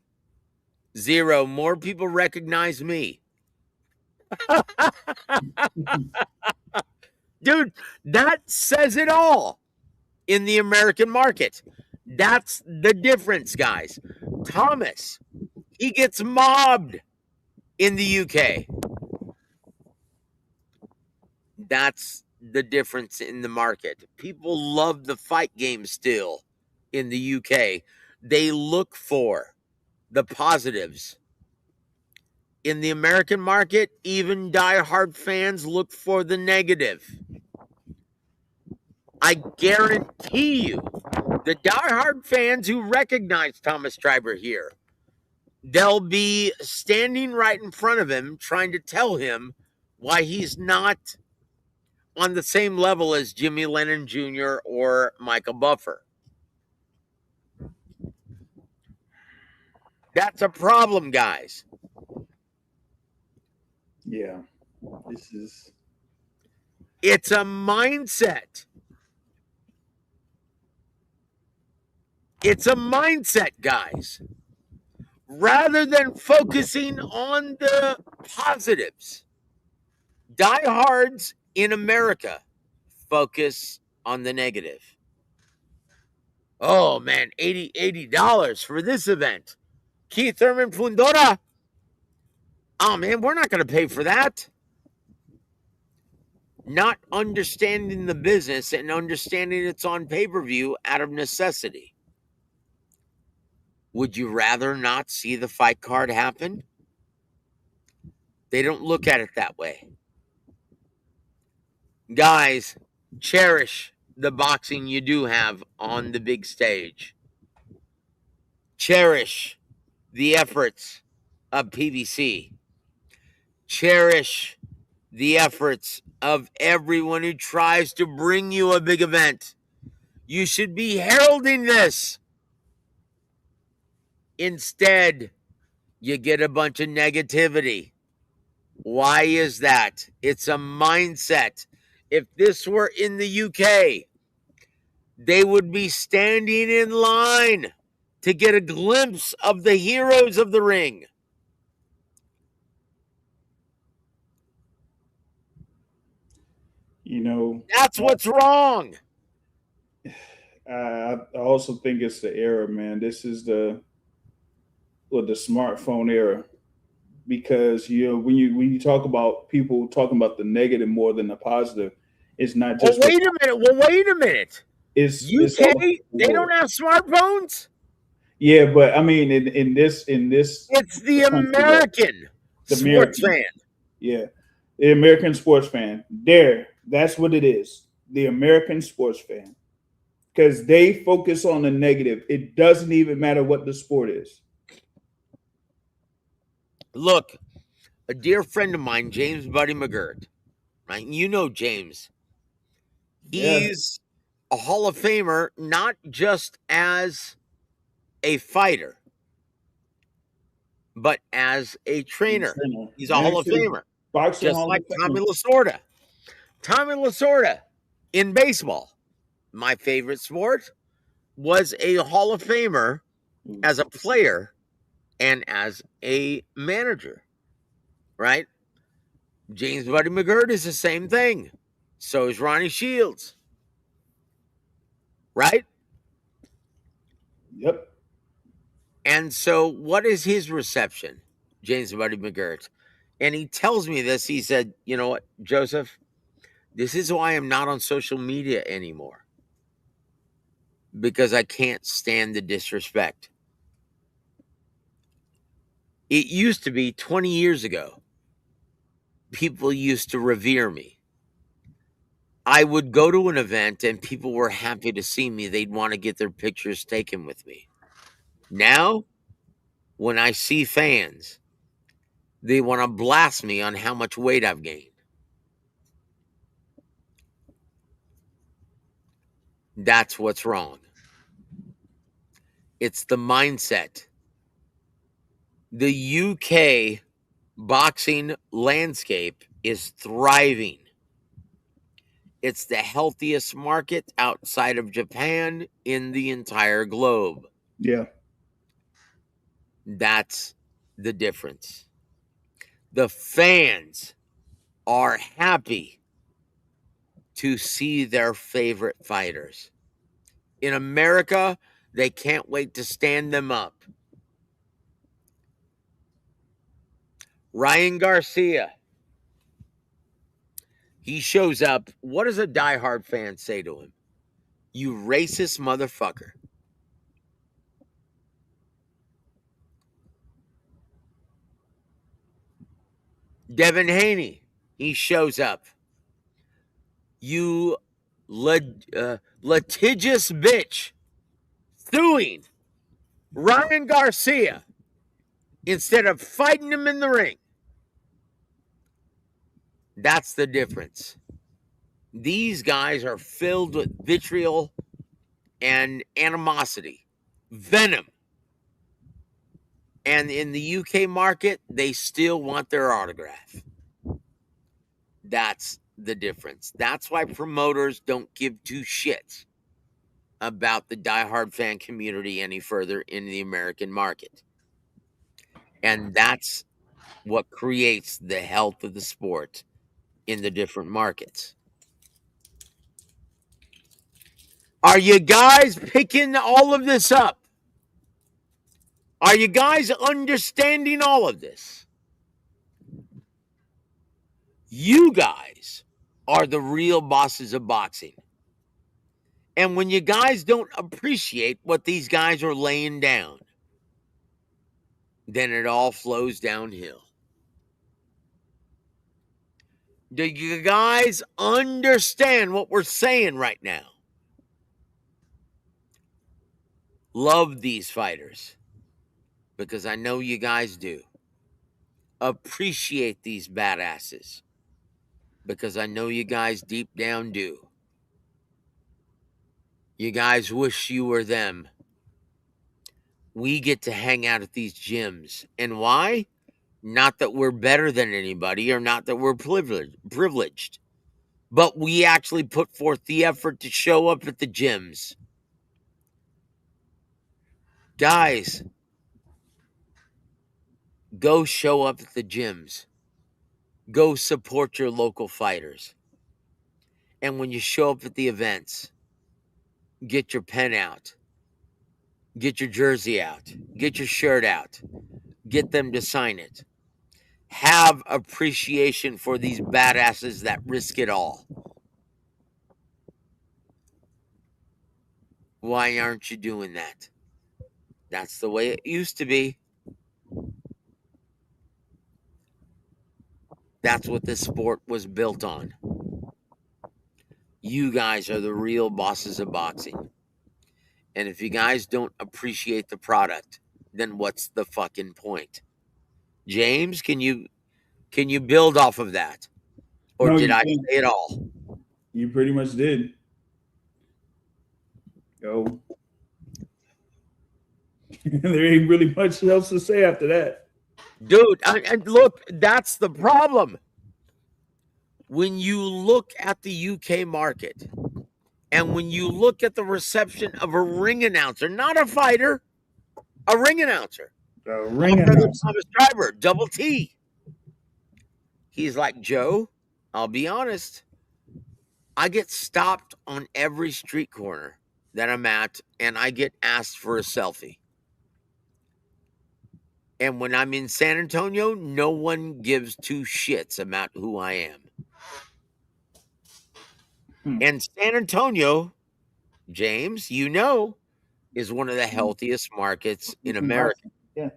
0. More people recognize me. Dude, that says it all in the American market. That's the difference, guys. Thomas, he gets mobbed in the UK. That's the difference in the market. People love the fight game still in the UK. They look for the positives. In the American market, even diehard fans look for the negative. I guarantee you, the diehard fans who recognize Thomas Triber here, they'll be standing right in front of him trying to tell him why he's not on the same level as Jimmy Lennon Jr. or Michael Buffer. That's a problem, guys. Yeah. This is... It's a mindset. It's a mindset, guys. Rather than focusing on the positives, diehards in America focus on the negative. Oh man, $80 for this event. Keith Thurman Fundora. Oh man, we're not going to pay for that. Not understanding the business and understanding it's on pay-per-view out of necessity. Would you rather not see the fight card happen? They don't look at it that way. Guys, cherish the boxing you do have on the big stage. Cherish the efforts of PBC. Cherish the efforts of everyone who tries to bring you a big event. You should be heralding this. Instead, you get a bunch of negativity. Why is that? It's a mindset. If this were in the UK, they would be standing in line to get a glimpse of the heroes of the ring. You know, That's what's wrong. I also think it's the era, man. This is the smartphone era, because when you talk about people talking about the negative more than the positive, it's not Oh, just wait a minute. Well, wait a minute. it's UK, all over the they don't world. have smartphones? Yeah, but I mean, in this It's the country though, American the sports American, fan. yeah, the American sports fan. That's what it is. The American sports fan, because they focus on the negative. It doesn't even matter what the sport is. Look, a dear friend of mine, James Buddy McGirt, right? You know James. Yeah, He's a Hall of Famer, not just as a fighter, but as a trainer. He's a Hall of Actually, Famer, boxing just Hall like of Tommy Fame. Lasorda. Tommy Lasorda in baseball, my favorite sport, was a Hall of Famer as a player and as a manager, right? James Buddy McGirt is the same thing. So is Ronnie Shields, right? Yep. And so, what is his reception, James Buddy McGirt? And he tells me this. He said, "You know what, Joseph? This is why I'm not on social media anymore, because I can't stand the disrespect. It used to be 20 years ago, people used to revere me. I would go to an event and people were happy to see me. They'd want to get their pictures taken with me. Now, when I see fans, they want to blast me on how much weight I've gained. That's what's wrong. It's the mindset. The UK boxing landscape is thriving. It's the healthiest market outside of Japan in the entire globe. Yeah. That's the difference. The fans are happy to see their favorite fighters. In America, they can't wait to stand them up. Ryan Garcia, he shows up. What does a diehard fan say to him? You racist motherfucker. Devin Haney, he shows up. You litigious bitch, suing Ryan Garcia instead of fighting him in the ring. That's the difference. These guys are filled with vitriol and animosity, venom. And in the UK market, they still want their autograph. That's the difference. That's why promoters don't give two shits about the diehard fan community any further in the American market. And that's what creates the health of the sport in the different markets. Are you guys picking all of this up? Are you guys understanding all of this? You guys are the real bosses of boxing. And when you guys don't appreciate what these guys are laying down, then it all flows downhill. Do you guys understand what we're saying right now? Love these fighters, because I know you guys do. Appreciate these badasses, because I know you guys deep down do. You guys wish you were them. We get to hang out at these gyms. And why? Not that we're better than anybody or not that we're privileged, but we actually put forth the effort to show up at the gyms. Guys, go show up at the gyms. Go support your local fighters. And when you show up at the events, get your pen out. Get your jersey out. Get your shirt out. Get them to sign it. Have appreciation for these badasses that risk it all. Why aren't you doing that? That's the way it used to be. That's what this sport was built on. You guys are the real bosses of boxing. And if you guys don't appreciate the product, then what's the fucking point? James, can you build off of that? Or No, did you I can't. say it all? You pretty much did. Yo. There ain't really much else to say after that. Dude, and look, that's the problem. When you look at the UK market and when you look at the reception of a ring announcer, not a fighter, a ring announcer. A ring My brother announcer. Thomas Driver, Double T. He's like, Joe, I'll be honest. I get stopped on every street corner that I'm at and I get asked for a selfie. And when I'm in San Antonio, no one gives two shits about who I am. And San Antonio, James, you know, is one of the healthiest markets in America. Yeah.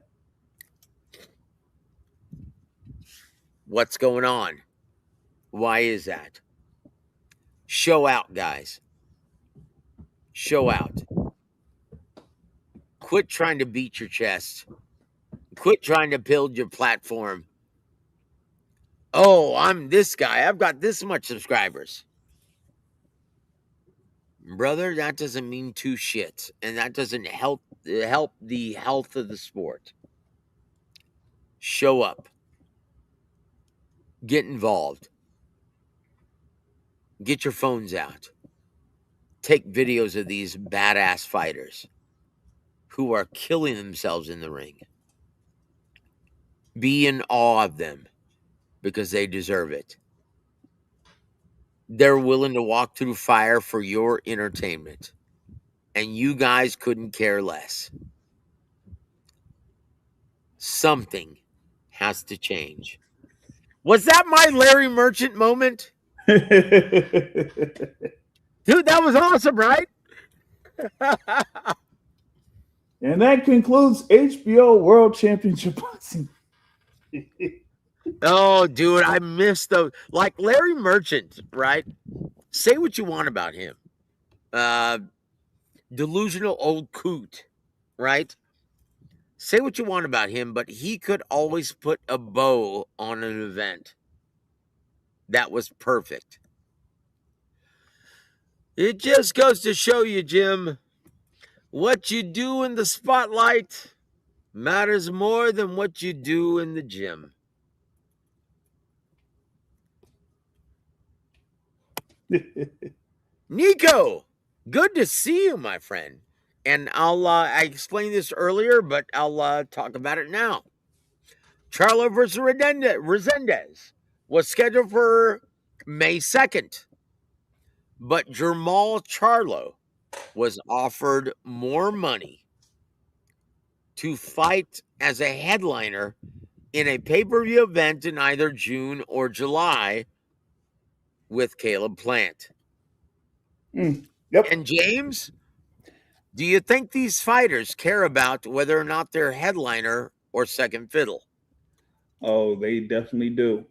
What's going on? Why is that? Show out, guys. Show out. Quit trying to beat your chest. Quit trying to build your platform. Oh, I'm this guy. I've got this much subscribers. Brother, that doesn't mean two shits. And that doesn't help the health of the sport. Show up. Get involved. Get your phones out. Take videos of these badass fighters who are killing themselves in the ring. Be in awe of them because they deserve it. They're willing to walk through fire for your entertainment. And you guys couldn't care less. Something has to change. Was that my Larry Merchant moment? Dude, that was awesome, right? And that concludes HBO World Championship Boxing. Oh, dude, I missed those. Like Larry Merchant, right? Say what you want about him. Delusional old coot, right? Say what you want about him, but he could always put a bow on an event. That was perfect. It just goes to show you, Jim, what you do in the spotlight matters more than what you do in the gym. Nico, good to see you, my friend. And I explained this earlier, but I'll talk about it now. Charlo versus Resendez was scheduled for May 2nd, but Jermall Charlo was offered more money to fight as a headliner in a pay-per-view event in either June or July with Caleb Plant. Yep. And James, do you think these fighters care about whether or not they're headliner or second fiddle? Oh, they definitely do.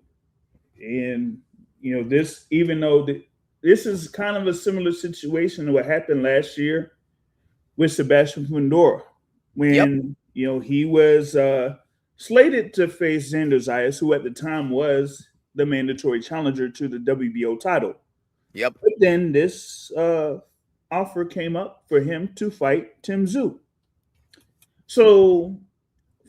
And, you know, this, even though this is kind of a similar situation to what happened last year with Sebastian Fundora when, you know, he was slated to face Xander Zayas, who at the time was the mandatory challenger to the WBO title. Yep. But then this offer came up for him to fight Tim Zoo. So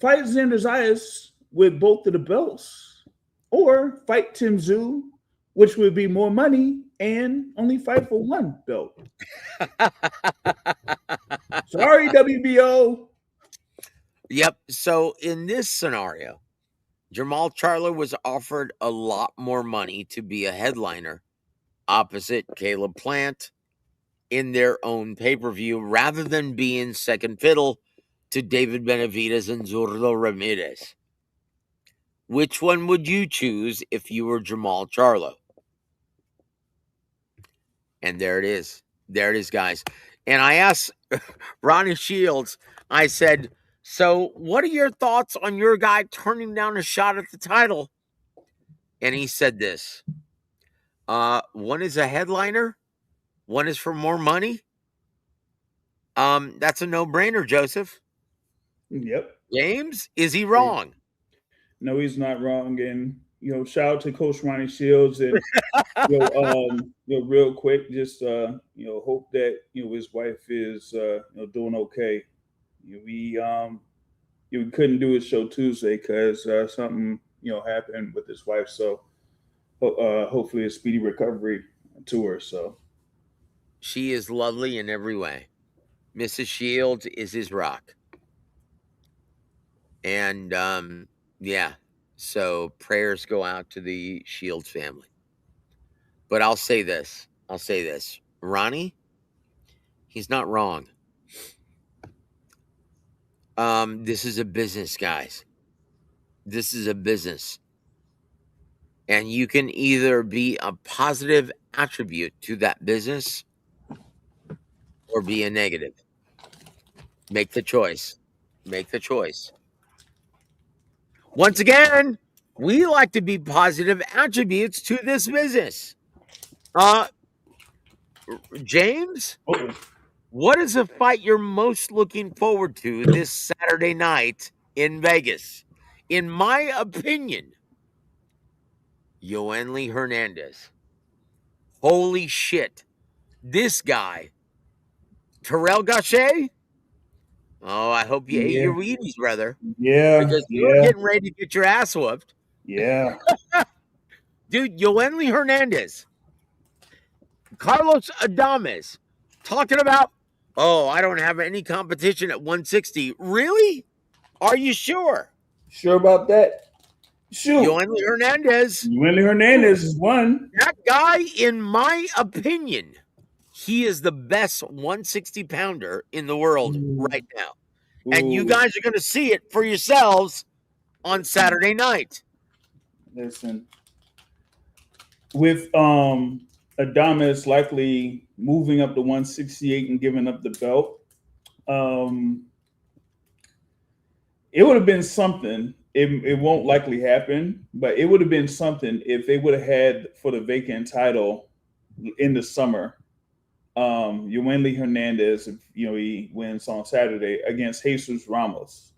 fight Xander Zayas with both of the belts, or fight Tim Zoo, which would be more money and only fight for one belt. Sorry, WBO. Yep. So in this scenario, Jamal Charlo was offered a lot more money to be a headliner opposite Caleb Plant in their own pay-per-view rather than being second fiddle to David Benavidez and Zurdo Ramirez. Which one would you choose if you were Jamal Charlo? And there it is. There it is, guys. And I asked Ronnie Shields, I said, so what are your thoughts on your guy turning down a shot at the title? And he said this. One is a headliner. One is for more money. That's a no-brainer, Joseph. Yep. James, is he wrong? No, he's not wrong. And shout out to Coach Ronnie Shields. And real quick, just hope that his wife is doing okay. We couldn't do his show Tuesday because something happened with his wife. So hopefully a speedy recovery to her. So she is lovely in every way. Mrs. Shields is his rock. And yeah, so prayers go out to the Shields family. But I'll say this. Ronnie, he's not wrong. This is a business, guys. This is a business. And you can either be a positive attribute to that business or be a negative. Make the choice. Make the choice. Once again, we like to be positive attributes to this business. James, what is the fight you're most looking forward to this Saturday night in Vegas? In my opinion, Yoenli Hernandez. Holy shit. This guy, Terrell Gaucher. Oh, I hope you ate your Wheaties, brother. Yeah. Because you're getting ready to get your ass whooped. Yeah. Dude, Yoenli Hernandez. Carlos Adames talking about, oh, I don't have any competition at 160. Really? Are you sure? Sure about that? Shoot. Yoenli Hernandez. Yoenli Hernandez is one. That guy, in my opinion, he is the best 160 pounder in the world right now. And you guys are going to see it for yourselves on Saturday night. Listen, with Adames likely moving up to 168 and giving up the belt, it would have been something. It won't likely happen, but it would have been something if they would have had for the vacant title in the summer. Yoenli Hernandez, if he wins on Saturday against Jesus Ramos.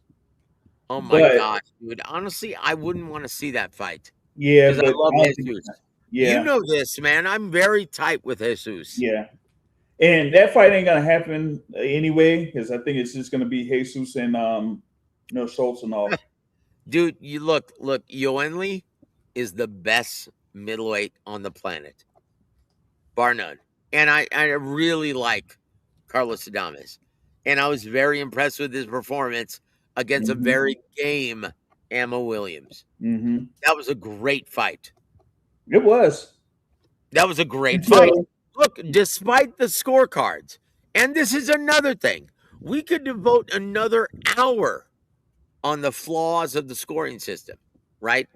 Oh my gosh, dude! Honestly, I wouldn't want to see that fight. Yeah, because I love Jesus. Yeah, you know this, man. I'm very tight with Jesus. Yeah, and that fight ain't gonna happen anyway because I think it's just gonna be Jesus and Schultz and all. Dude, you look. Yoenli is the best middleweight on the planet, bar none. And I really like Carlos Adames. And I was very impressed with his performance against a very game Emma Williams. Mm-hmm. That was a great fight. It was. That was a great fight. Look, despite the scorecards, and this is another thing, we could devote another hour on the flaws of the scoring system, right?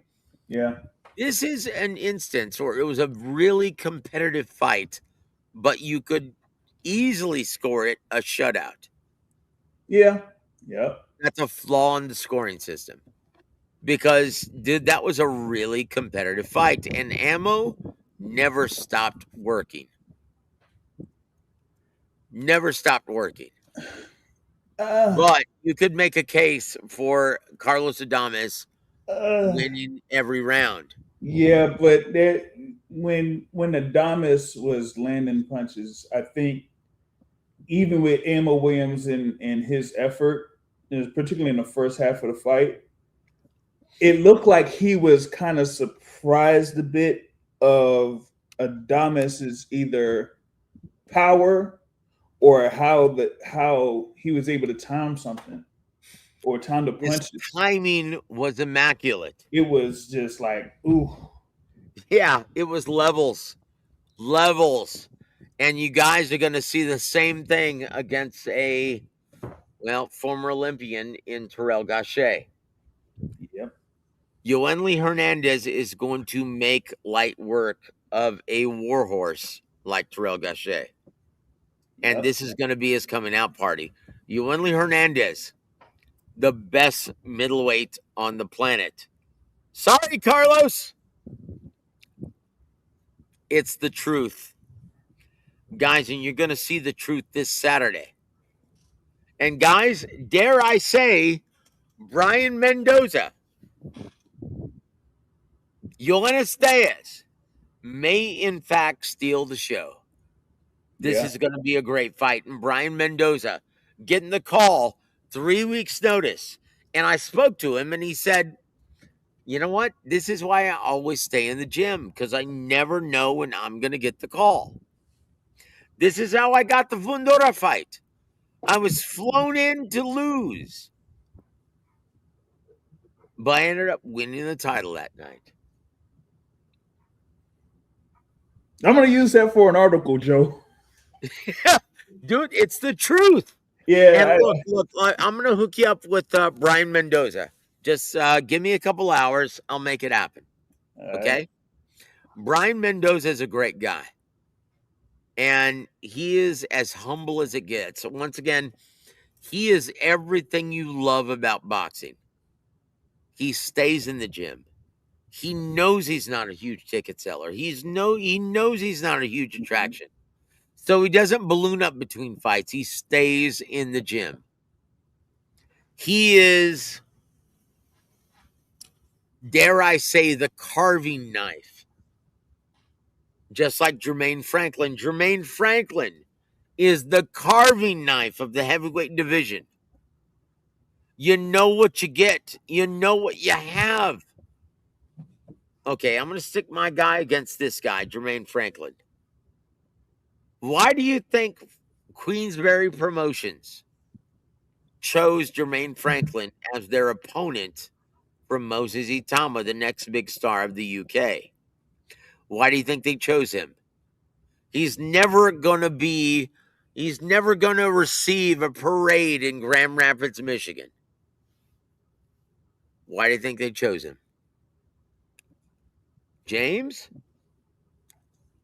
Yeah. This is an instance where it was a really competitive fight, but you could easily score it a shutout. Yeah. Yeah. That's a flaw in the scoring system. Because, dude, that was a really competitive fight. And Ammo never stopped working. Never stopped working. But you could make a case for Carlos Adames winning every round. Yeah, but when Adames was landing punches, I think even with Emma Williams and his effort, particularly in the first half of the fight, it looked like he was kind of surprised a bit of Adamas's either power or how he was able to time something or time the His punches. timing was immaculate. It was just like, ooh. Yeah, it was levels. And you guys are going to see the same thing against a, former Olympian in Terrell Gaucher. Yep. Yoenli Hernandez is going to make light work of a warhorse like Terrell Gaucher. And Yep. this is going to be his coming out party. Yoenli Hernandez, the best middleweight on the planet. Sorry, Carlos. It's the truth. Guys, and you're going to see the truth this Saturday. And guys, dare I say, Brian Mendoza, Yoenis Diaz may in fact steal the show. This is going to be a great fight. And Brian Mendoza getting the call 3 weeks notice. And I spoke to him and he said, you know what? This is why I always stay in the gym, because I never know when I'm going to get the call. This is how I got the Fundora fight. I was flown in to lose. But I ended up winning the title that night. I'm going to use that for an article, Joe. Dude, it's the truth. Yeah. And look, I'm going to hook you up with Brian Mendoza. Just give me a couple hours. I'll make it happen. Okay? Right. Brian Mendoza is a great guy. And he is as humble as it gets. So once again, he is everything you love about boxing. He stays in the gym. He knows he's not a huge ticket seller. He knows he's not a huge attraction. So he doesn't balloon up between fights. He stays in the gym. He is, dare I say, the carving knife. Just like Jermaine Franklin. Jermaine Franklin is the carving knife of the heavyweight division. You know what you get. You know what you have. Okay, I'm going to stick my guy against this guy, Jermaine Franklin. Why do you think Queensberry Promotions chose Jermaine Franklin as their opponent from Moses Itauma, the next big star of the UK? Why do you think they chose him? He's never going to receive a parade in Grand Rapids, Michigan. Why do you think they chose him? James?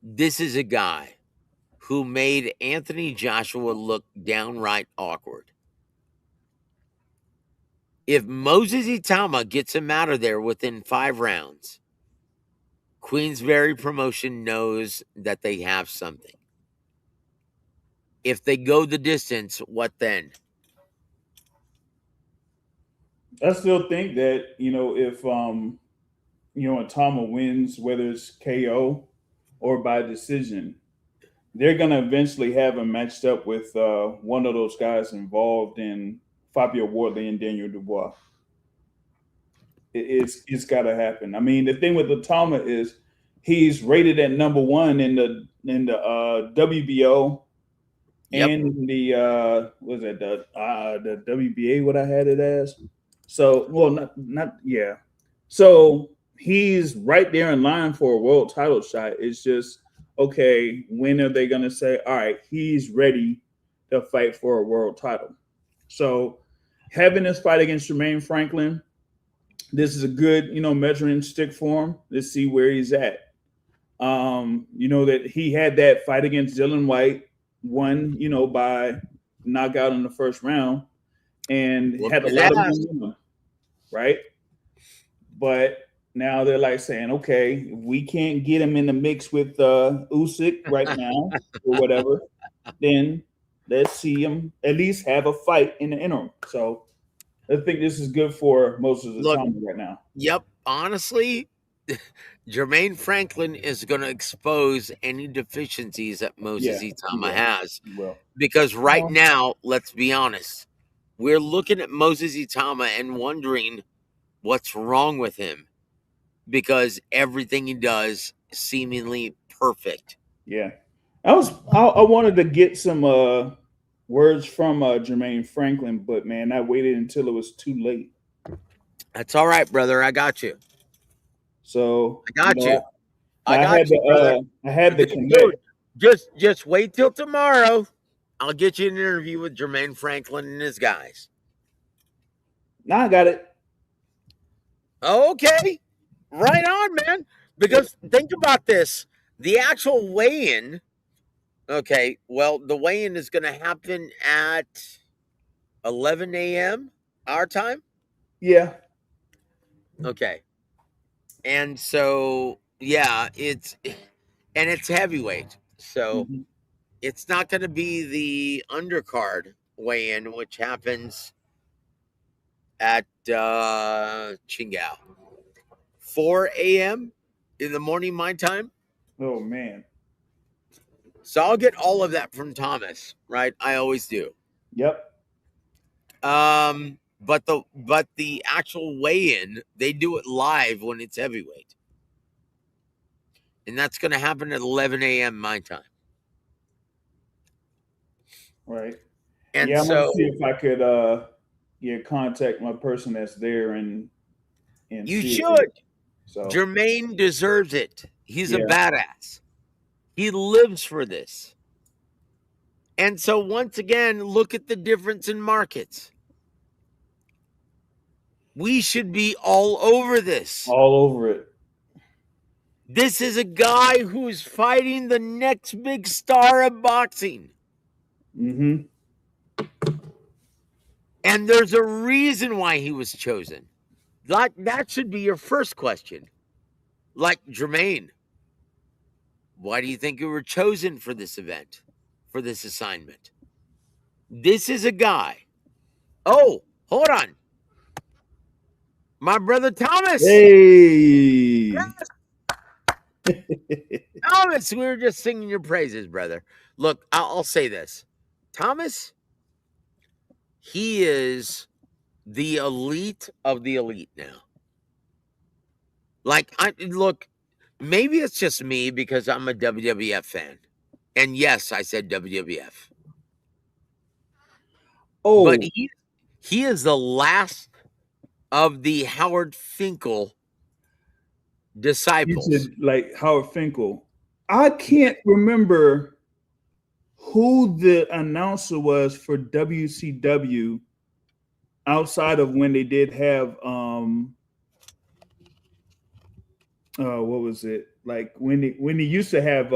This is a guy who made Anthony Joshua look downright awkward. If Moses Itauma gets him out of there within 5 rounds, Queensberry Promotion knows that they have something. If they go the distance, what then? I still think that, if Itauma wins, whether it's KO or by decision, they're going to eventually have him matched up with one of those guys involved in Fabio Wardley and Daniel Dubois. It's got to happen. I mean, the thing with Itauma is he's rated at number 1 in the WBO and the the WBA. What I had it as. So not. So he's right there in line for a world title shot. It's just, okay, when are they going to say, all right, he's ready to fight for a world title? So having this fight against Jermaine Franklin, this is a good, measuring stick for him. Let's see where he's at. That he had that fight against Dylan White, won, by knockout in the first round, and had a lot of momentum, right? But now they're like saying, okay, if we can't get him in the mix with Usyk right now or whatever, then let's see him at least have a fight in the interim. So I think this is good for Moses Itauma right now. Yep. Honestly, Jermaine Franklin is going to expose any deficiencies that Moses Yeah, he Itauma will. has. He will. Because right now, let's be honest, we're looking at Moses Itauma and wondering what's wrong with him, because everything he does is seemingly perfect. Yeah. I wanted to get some words from Jermaine Franklin, but man, I waited until it was too late. That's all right, brother. I got you. So I got you. I I got you, brother. I had to Dude, connect. just wait till tomorrow. I'll get you an interview with Jermaine Franklin and his guys. Now I got it. Okay. Right on, man. Because think about this. The actual weigh-in, okay, well, the weigh-in is going to happen at 11 a.m. our time. Yeah. Okay. And so, yeah, it's heavyweight. So Mhm. it's not going to be the undercard weigh-in, which happens at Qingdao. 4 a.m. in the morning, my time. Oh man. So I'll get all of that from Thomas, right? I always do. Yep. But the actual weigh-in, they do it live when it's heavyweight. And that's gonna happen at 11 a.m. my time. Right. And Yeah, I'm gonna so see if I could contact my person that's there and you see should. so Jermaine deserves it. He's a yeah. badass. He lives for this. And so once again, look at the difference in markets. We should be all over this. All over it. This is a guy who's fighting the next big star of boxing. Mm-hmm. And there's a reason why he was chosen. Like, that should be your first question. Like, Jermaine, why do you think you were chosen for this event, for this assignment? This is a guy. Oh, hold on. My brother Thomas. Hey. Yes. Thomas, we were just singing your praises, brother. Look, I'll say this. Thomas, he is the elite of the elite now. Like, look, maybe it's just me because I'm a WWF fan. And yes, I said WWF. Oh, But he is the last of the Howard Finkel you disciples. said like Howard Finkel. I can't remember who the announcer was for WCW outside of when they did have what was it, like when they used to have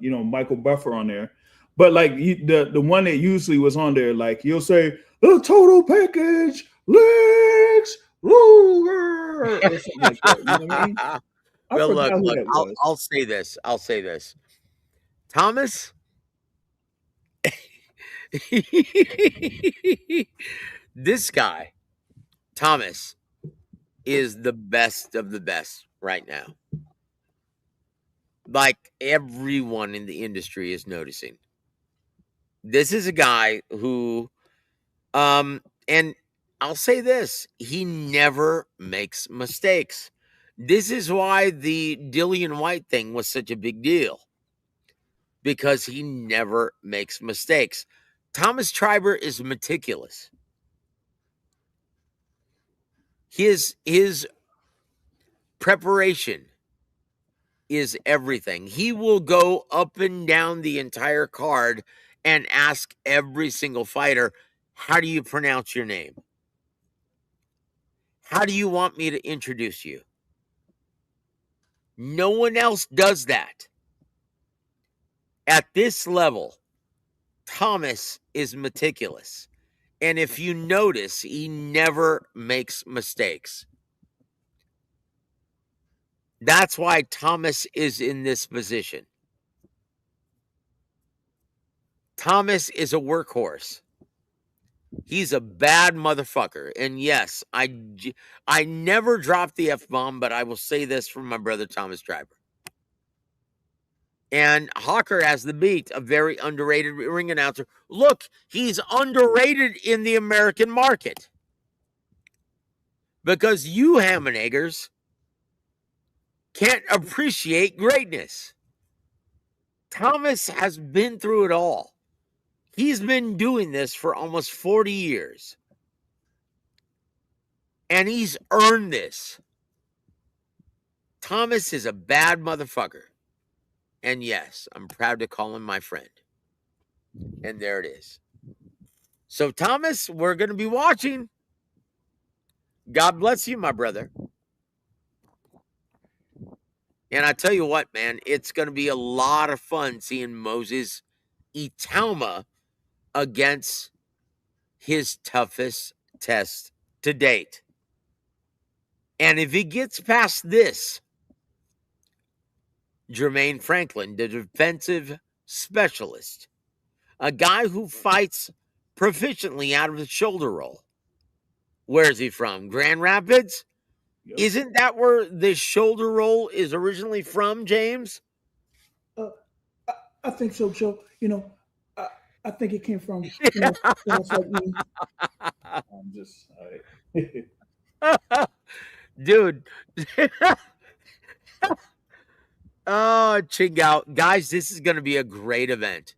Michael Buffer on there, but like the one that usually was on there, like you'll say the total package Lex Luger or something like that. You know what I mean? I Well, forgot who look, that was. I'll say this. I'll say this. Thomas, this guy, Thomas, is the best of the best right now. Like, everyone in the industry is noticing. This is a guy who, and I'll say this, he never makes mistakes. This is why the Dillian White thing was such a big deal, because he never makes mistakes. Thomas Triber is meticulous. His preparation is everything. He will go up and down the entire card and ask every single fighter, how do you pronounce your name? How do you want me to introduce you? No one else does that. At this level, Thomas is meticulous. And if you notice, he never makes mistakes. That's why Thomas is in this position. Thomas is a workhorse. He's a bad motherfucker. And yes, I never dropped the F-bomb, but I will say this from my brother Thomas Driver. And Hawker has the beat, a very underrated ring announcer. Look, he's underrated in the American market. Because you ham and eggers can't appreciate greatness. Thomas has been through it all. He's been doing this for almost 40 years. And he's earned this. Thomas is a bad motherfucker. And yes, I'm proud to call him my friend. And there it is. So, Thomas, we're going to be watching. God bless you, my brother. And I tell you what, man, it's going to be a lot of fun seeing Moses Itauma against his toughest test to date. And if he gets past this, Jermaine Franklin, the defensive specialist, a guy who fights proficiently out of the shoulder roll. Where is he from? Grand Rapids? Yep. Isn't that where the shoulder roll is originally from, James? I think so, Joe. I think it came from, guys like me. I'm just, dude. Oh, ching out. Guys, this is going to be a great event.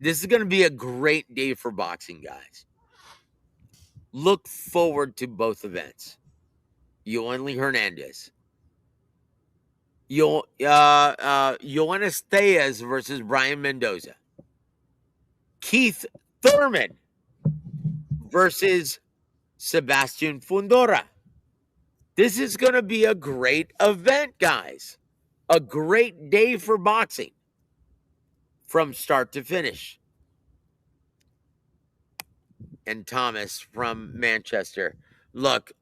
This is going to be a great day for boxing, guys. Look forward to both events. Yoeli Hernandez. Yoenis Diaz versus Brian Mendoza. Keith Thurman versus Sebastian Fundora. This is going to be a great event, guys. A great day for boxing from start to finish. And Thomas from Manchester. Look,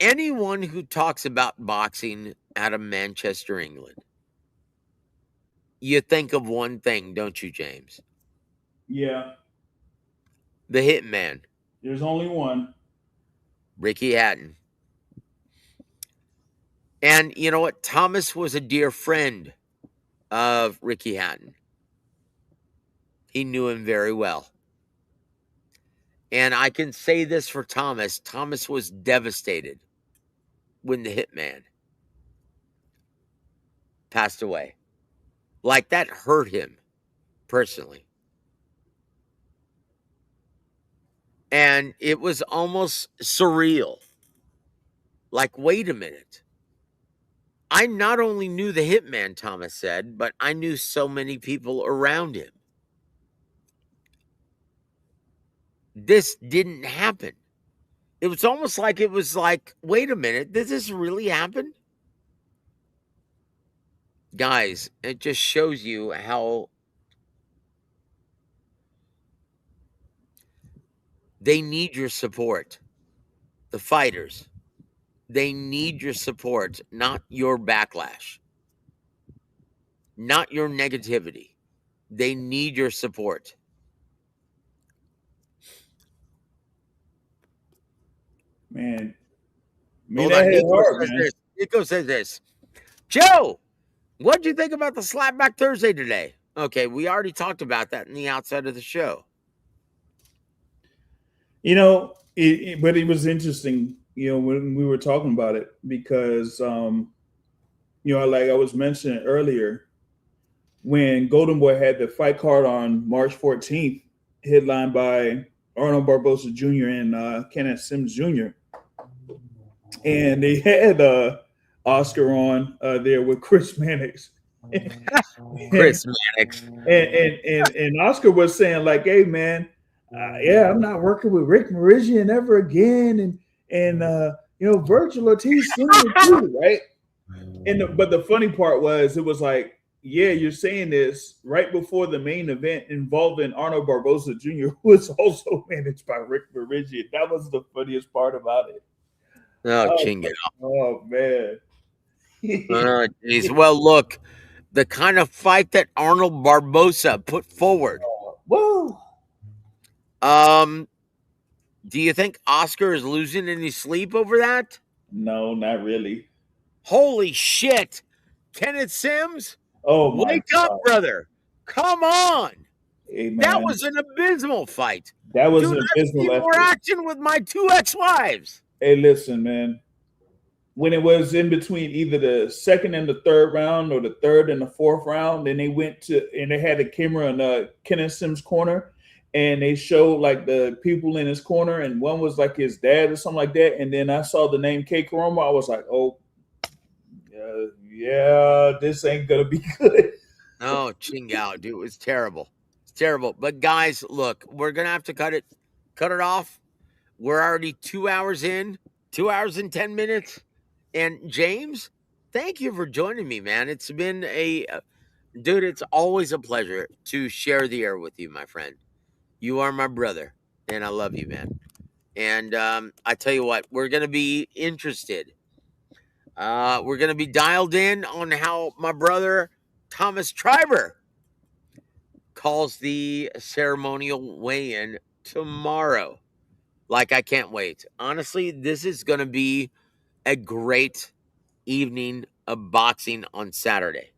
anyone who talks about boxing out of Manchester, England, you think of one thing, don't you, James? Yeah. The Hitman. There's only one. Ricky Hatton. And you know what? Thomas was a dear friend of Ricky Hatton. He knew him very well. And I can say this for Thomas. Thomas was devastated when the Hitman passed away. Like, that hurt him personally. And it was almost surreal. Like, wait a minute. I not only knew the Hitman, Thomas said, but I knew so many people around him. This didn't happen. It was almost like it was like, wait a minute, did this really happen? Guys, it just shows you how they need your support. The fighters. They need your support, not your backlash. Not your negativity. They need your support. Man. Hold on. Nico says this. Joe, what do you think about the Slapback Thursday today? Okay, we already talked about that in the outside of the show. But it was interesting, when we were talking about it, because, like I was mentioning earlier, when Golden Boy had the fight card on March 14th, headlined by Arnold Barboza Jr. and Kenneth Sims Jr., and they had Oscar on there with Chris Mannix. Chris Mannix. And Oscar was saying, like, hey, man, I'm not working with Rick Meridian ever again. And Virgil Ortiz too, right? But the funny part was, it was like, yeah, you're saying this right before the main event involving Arnold Barboza Jr., who was also managed by Rick Meridian. That was the funniest part about it. Oh, ching it. Oh, man. Oh, geez. Well, look, the kind of fight that Arnold Barboza put forward. Do you think Oscar is losing any sleep over that? No, not really. Holy shit. Kenneth Sims? Oh my Wake up, God. brother. Come on. Hey, That man. was an abysmal fight. That was Dude, an I see abysmal more effort. action with my 2 ex-wives. Hey, listen, man. When it was in between either the second and the third round or the third and the fourth round, then they went to and they had a camera in Kenneth Sims' corner, and they showed like the people in his corner, and one was like his dad or something like that. And then I saw the name K. Karoma. I was like, oh, yeah, this ain't gonna be good. Oh, Chingao, dude, it was terrible. It's terrible. But guys, look, we're gonna have to cut it off. We're already 2 hours in, 2 hours and 10 minutes. And James, thank you for joining me, man. It's been dude, it's always a pleasure to share the air with you, my friend. You are my brother, and I love you, man. And I tell you what, we're gonna be interested. We're gonna be dialed in on how my brother Thomas Triber calls the ceremonial weigh-in tomorrow. Like, I can't wait. Honestly, this is gonna be a great evening of boxing on Saturday.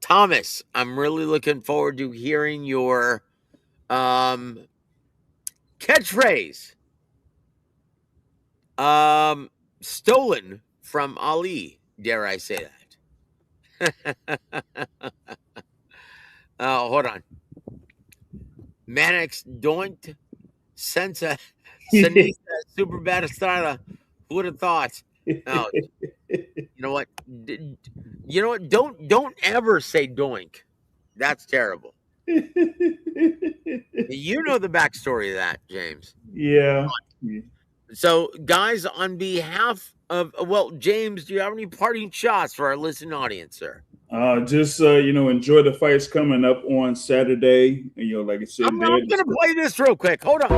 Thomas, I'm really looking forward to hearing your catchphrase. Stolen from Ali, dare I say that. Hold on. Mannix doinked senza Sanisa super bad estrada. Who would have thought? Oh, you know what? You know what? Don't ever say doink. That's terrible. You know the backstory of that, James. Yeah. So, guys, on behalf of James, do you have any parting shots for our listening audience, sir? Just enjoy the fights coming up on Saturday. And, like I said, I'm gonna play this real quick. Hold on.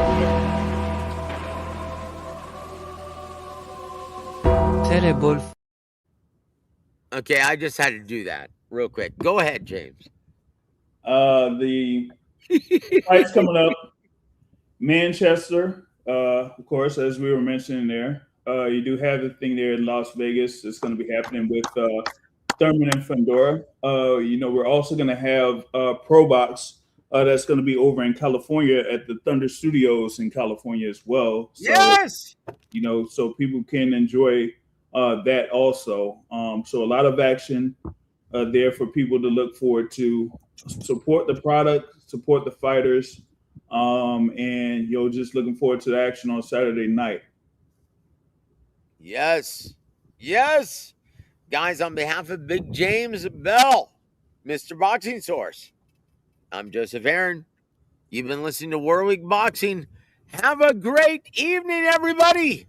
Terrible. Okay, I just had to do that real quick. Go ahead, James. The fights coming up. Manchester, of course, as we were mentioning there. You do have the thing there in Las Vegas. It's going to be happening with Thurman and Fundora. We're also going to have Pro Box that's going to be over in California at the Thunder Studios in California as well. So, yes. So people can enjoy that also. So a lot of action there for people to look forward to. Support the product, support the fighters, and just looking forward to the action on Saturday night. Yes. Guys, on behalf of Big James Bell, Mr. Boxing Source, I'm Joseph Aaron. You've been listening to Warwick Boxing. Have a great evening, everybody.